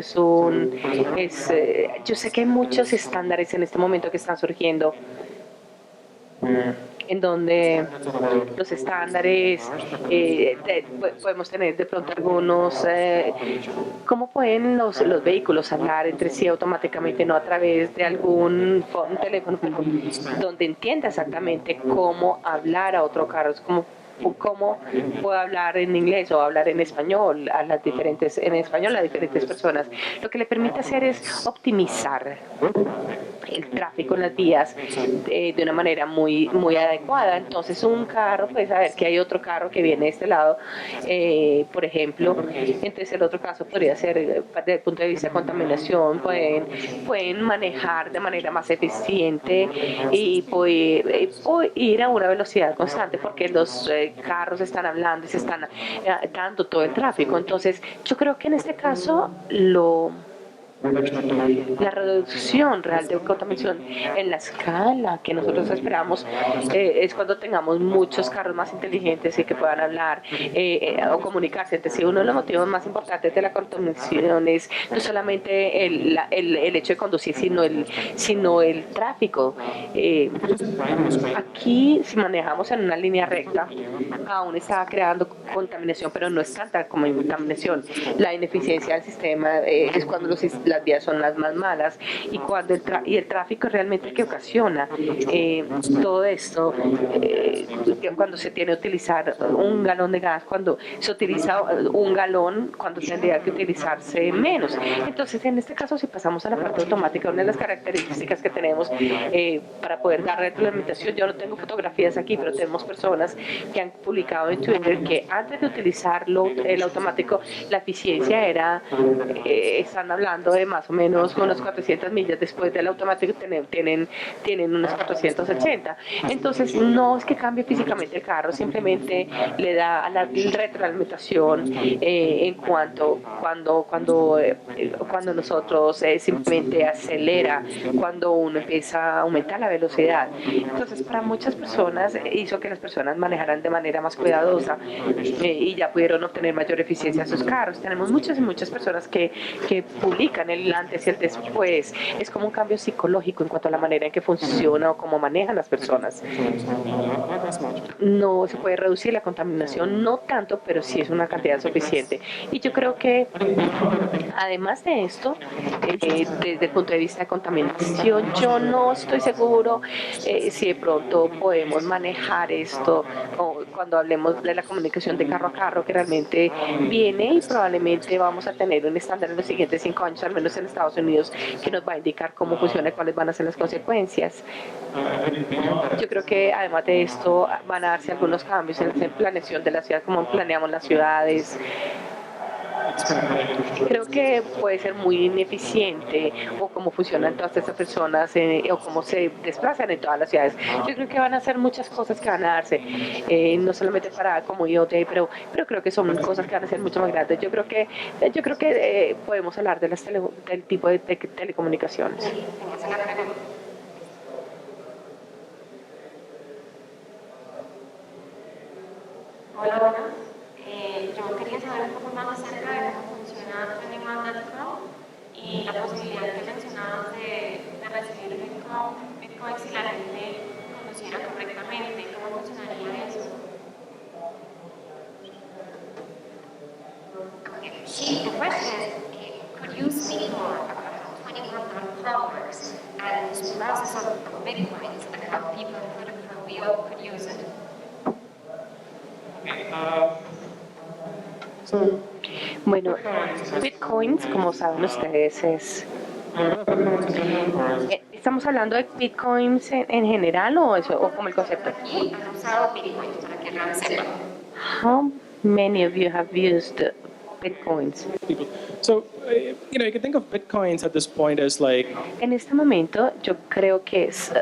yo sé que hay muchos estándares en este momento que están surgiendo. en donde los estándares, podemos tener de pronto algunos, cómo pueden los vehículos hablar entre sí automáticamente, no a través de un teléfono, donde entienda exactamente cómo hablar a otro carro, es como cómo puedo hablar en inglés o hablar en español a las diferentes personas. Lo que le permite hacer es optimizar el tráfico en las vías de una manera muy adecuada. Entonces un carro puede saber que hay otro carro que viene de este lado, por ejemplo. Entonces el otro caso podría ser desde el punto de vista de contaminación, pueden manejar de manera más eficiente y poder ir a una velocidad constante porque los carros están hablando y se están dando todo el tráfico. Entonces yo creo que en este caso la reducción real de contaminación en la escala que nosotros esperamos es cuando tengamos muchos carros más inteligentes y que puedan hablar o comunicarse entre sí. Uno de los motivos más importantes de la contaminación es no solamente el hecho de conducir, sino el tráfico. Aquí, si manejamos en una línea recta, aún está creando contaminación, pero no es tanta como contaminación. La ineficiencia del sistema es cuando las vías son las más malas y cuando el tráfico realmente que ocasiona todo esto, cuando se tiene que utilizar un galón de gas, cuando se utiliza un galón, cuando tendría que utilizarse menos. Entonces, en este caso, si pasamos a la parte automática, una de las características que tenemos para poder dar retroalimentación, yo no tengo fotografías aquí, pero tenemos personas que han publicado en Twitter que antes de utilizarlo, el automático, la eficiencia era, están hablando de más o menos unas 400 millas, después del automático tienen unas 480. Entonces no es que cambie físicamente el carro, simplemente le da a la retroalimentación en cuanto cuando nosotros simplemente acelera, cuando uno empieza a aumentar la velocidad. Entonces para muchas personas hizo que las personas manejaran de manera más cuidadosa y ya pudieron obtener mayor eficiencia en sus carros. Tenemos muchas y muchas personas que publican el antes y el después. Es como un cambio psicológico en cuanto a la manera en que funciona o cómo manejan las personas. No se puede reducir la contaminación, no tanto, pero sí es una cantidad suficiente. Y yo creo que además de esto, desde el punto de vista de contaminación, yo no estoy seguro si de pronto podemos manejar esto o cuando hablemos de la comunicación de carro a carro, que realmente viene y probablemente vamos a tener un estándar en los siguientes 5 años, al menos en Estados Unidos, que nos va a indicar cómo funciona y cuáles van a ser las consecuencias. Yo creo que además de esto van a darse algunos cambios en la planeación de la ciudad, cómo planeamos las ciudades. Creo que puede ser muy ineficiente o cómo funcionan todas estas personas o cómo se desplazan en todas las ciudades. Yo creo que van a ser muchas cosas que van a darse, no solamente para como IoT, pero creo que son cosas que van a ser mucho más grandes. Yo creo que podemos hablar de del tipo de telecomunicaciones. Hola, buenas. Yo quería saber un poco más acerca de cómo funciona TrendingMap.com y la posibilidad que mencionabas de recibir Bitcoin si la gente conociera correctamente. ¿Cómo funcionaría eso? The question is, could you speak more about how TrendingMap.com works and this process of Bitcoins and how people could use it? Bueno, Bitcoins, como saben ustedes, ¿estamos hablando de Bitcoins en general o como el concepto? Y han usado Bitcoins para que no sepan. How many of you have used Bitcoins? So, you can think of Bitcoins at this point as like... En este momento, yo creo que es...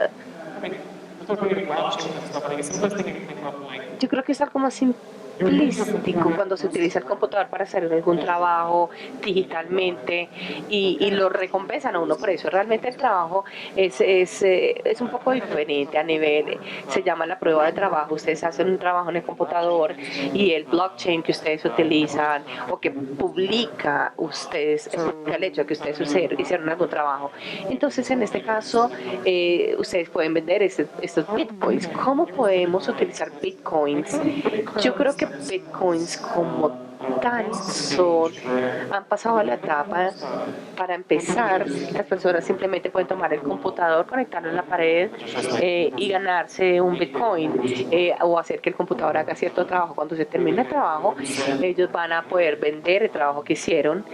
yo creo que es algo más holístico cuando se utiliza el computador para hacer algún trabajo digitalmente y lo recompensan a uno por eso. Realmente el trabajo es un poco diferente a nivel, se llama la prueba de trabajo. Ustedes hacen un trabajo en el computador y el blockchain que ustedes utilizan o que publica ustedes, el hecho de que ustedes hicieron algún trabajo. Entonces, en este caso, ustedes pueden vender estos bitcoins. ¿Cómo podemos utilizar bitcoins? Yo creo que bitcoins como tal han pasado a la etapa. Para empezar, las personas simplemente pueden tomar el computador, conectarlo en la pared y ganarse un bitcoin o hacer que el computador haga cierto trabajo. Cuando se termine el trabajo, ellos van a poder vender el trabajo que hicieron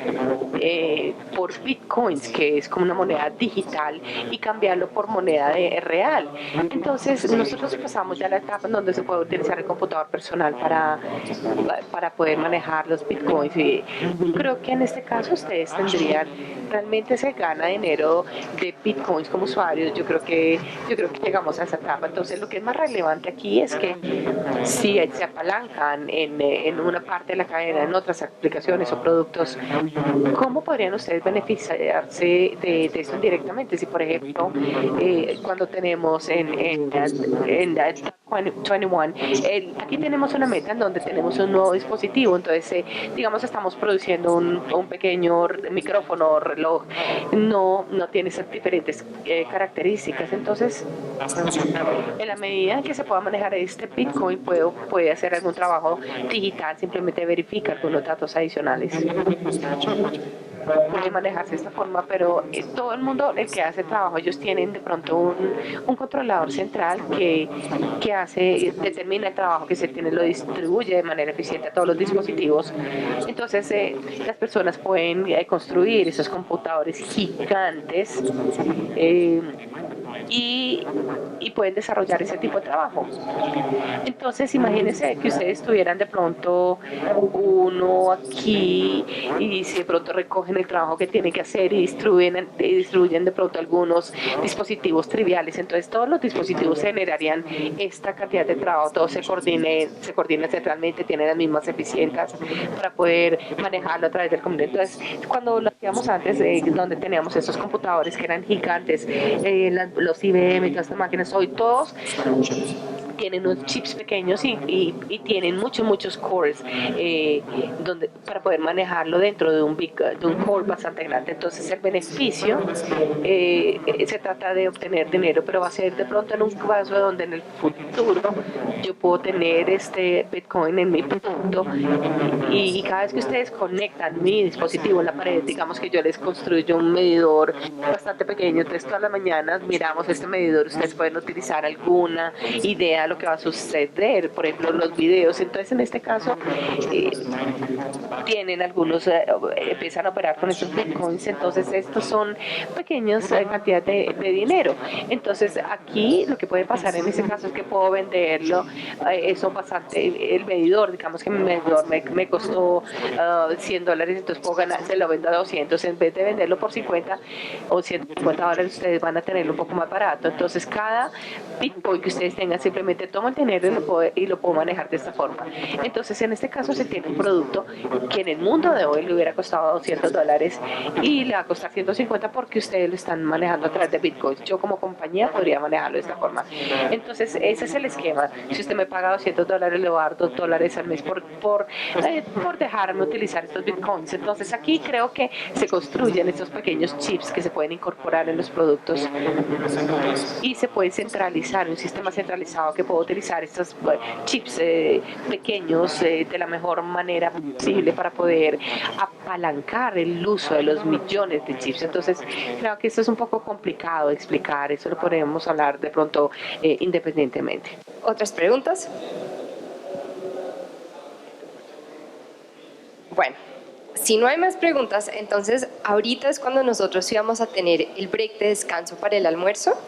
por bitcoins, que es como una moneda digital, y cambiarlo por moneda real. Entonces, nosotros pasamos ya a la etapa en donde se puede utilizar el computador personal para poder manejar los bitcoins, y creo que en este caso ustedes tendrían, realmente se gana dinero de bitcoins como usuarios. Yo creo que llegamos a esa etapa. Entonces, lo que es más relevante aquí es que si se apalancan en una parte de la cadena, en otras aplicaciones o productos, ¿cómo podrían ustedes beneficiarse de esto directamente? Si, por ejemplo, cuando tenemos en 21, aquí tenemos una meta en donde tenemos un nuevo dispositivo. Entonces, digamos, estamos produciendo un pequeño micrófono o reloj, no tiene esas diferentes características. Entonces, en la medida en que se pueda manejar este bitcoin, puede hacer algún trabajo digital, simplemente verifica algunos datos adicionales. Puede manejarse de esta forma, pero todo el mundo, el que hace trabajo, ellos tienen de pronto un controlador central que determina el trabajo que se tiene, lo distribuye de manera eficiente a todos los dispositivos. Entonces, las personas pueden construir esos computadores gigantes y pueden desarrollar ese tipo de trabajo. Entonces, imagínense que ustedes tuvieran de pronto uno aquí y si de pronto recogen el trabajo que tienen que hacer y distribuyen de pronto algunos dispositivos triviales. Entonces, todos los dispositivos generarían esta cantidad de trabajo, todos se coordinan centralmente, tienen las mismas eficiencias para poder manejarlo a través del computador. Entonces, cuando lo hacíamos antes, donde teníamos estos computadores que eran gigantes, los IBM y todas estas máquinas, hoy todos tienen unos chips pequeños y tienen muchos cores para poder manejarlo dentro de un core bastante grande. Entonces, el beneficio se trata de obtener dinero, pero va a ser de pronto en un caso donde en el futuro yo puedo tener este bitcoin en mi producto y cada vez que ustedes conectan mi dispositivo en la pared, digamos que yo les construyo un medidor bastante pequeño, entonces todas las mañanas miramos este medidor, ustedes pueden utilizar alguna idea de lo que va a suceder, por ejemplo los videos. Entonces, en este caso tienen algunos, empiezan a operar con estos bitcoins. Entonces, estos son pequeñas cantidades de dinero. Entonces, aquí lo que puede pasar en ese caso es que puedo venderlo, eso bastante, el medidor, digamos que mi medidor me costó $100, entonces puedo ganar, se lo vendo a 200, en vez de venderlo por 50 o $150, ustedes van a tenerlo un poco más barato. Entonces, cada bitcoin que ustedes tengan, simplemente tomo el dinero y lo puedo manejar de esta forma. Entonces, en este caso se tiene un producto que en el mundo de hoy le hubiera costado $200 y le va a costar 150 porque ustedes lo están manejando a través de bitcoins. Yo como compañía podría manejarlo de esta forma. Entonces, ese es el esquema. Si usted me paga $200, le voy a dar $2 al mes por dejarme utilizar estos bitcoins. Entonces, aquí creo que se construyen estos pequeños chips que se pueden incorporar en los productos y se puede centralizar, un sistema centralizado que puede utilizar estos chips pequeños de la mejor manera posible para poder apalancar el uso de los millones de chips. Entonces, creo que esto es un poco complicado de explicar, eso lo podemos hablar de pronto independientemente. ¿Otras preguntas? Bueno, si no hay más preguntas, entonces ahorita es cuando nosotros íbamos a tener el break de descanso para el almuerzo.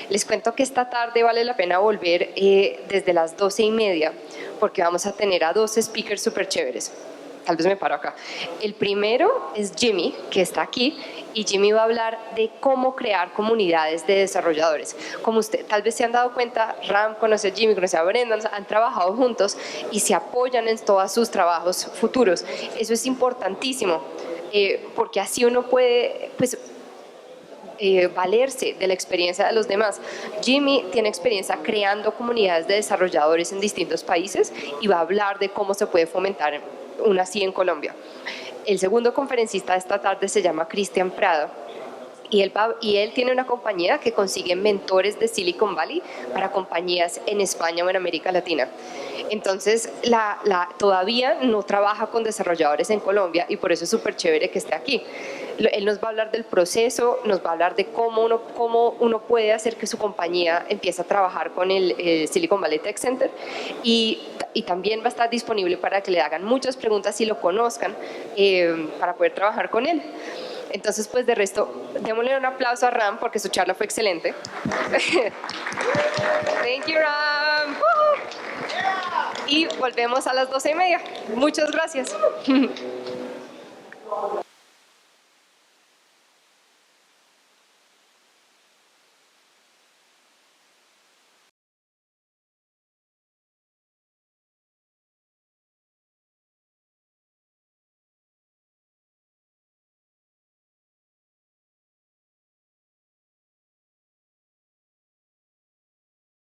Les cuento que esta tarde vale la pena volver desde las 12:30 porque vamos a tener a 2 speakers súper chéveres. tal vez me paro acá. El primero es Jimmy, que está aquí, y Jimmy va a hablar de cómo crear comunidades de desarrolladores. Como usted tal vez se han dado cuenta, Ram conoce a Jimmy, conoce a Brendan, han trabajado juntos y se apoyan en todos sus trabajos futuros. Eso es importantísimo, porque así uno puede, pues, valerse de la experiencia de los demás. Jimmy tiene experiencia creando comunidades de desarrolladores en distintos países y va a hablar de cómo se puede fomentar una así en Colombia. El segundo conferencista de esta tarde se llama Cristian Prado y él tiene una compañía que consigue mentores de Silicon Valley para compañías en España o en América Latina. Entonces, todavía no trabaja con desarrolladores en Colombia y por eso es súper chévere que esté aquí. Él nos va a hablar del proceso, nos va a hablar de cómo uno puede hacer que su compañía empiece a trabajar con el Silicon Valley Tech Center y también va a estar disponible para que le hagan muchas preguntas y lo conozcan para poder trabajar con él. Entonces, pues de resto, démosle un aplauso a Ram porque su charla fue excelente. Thank you, Ram. Y volvemos a las 12:30. Muchas gracias.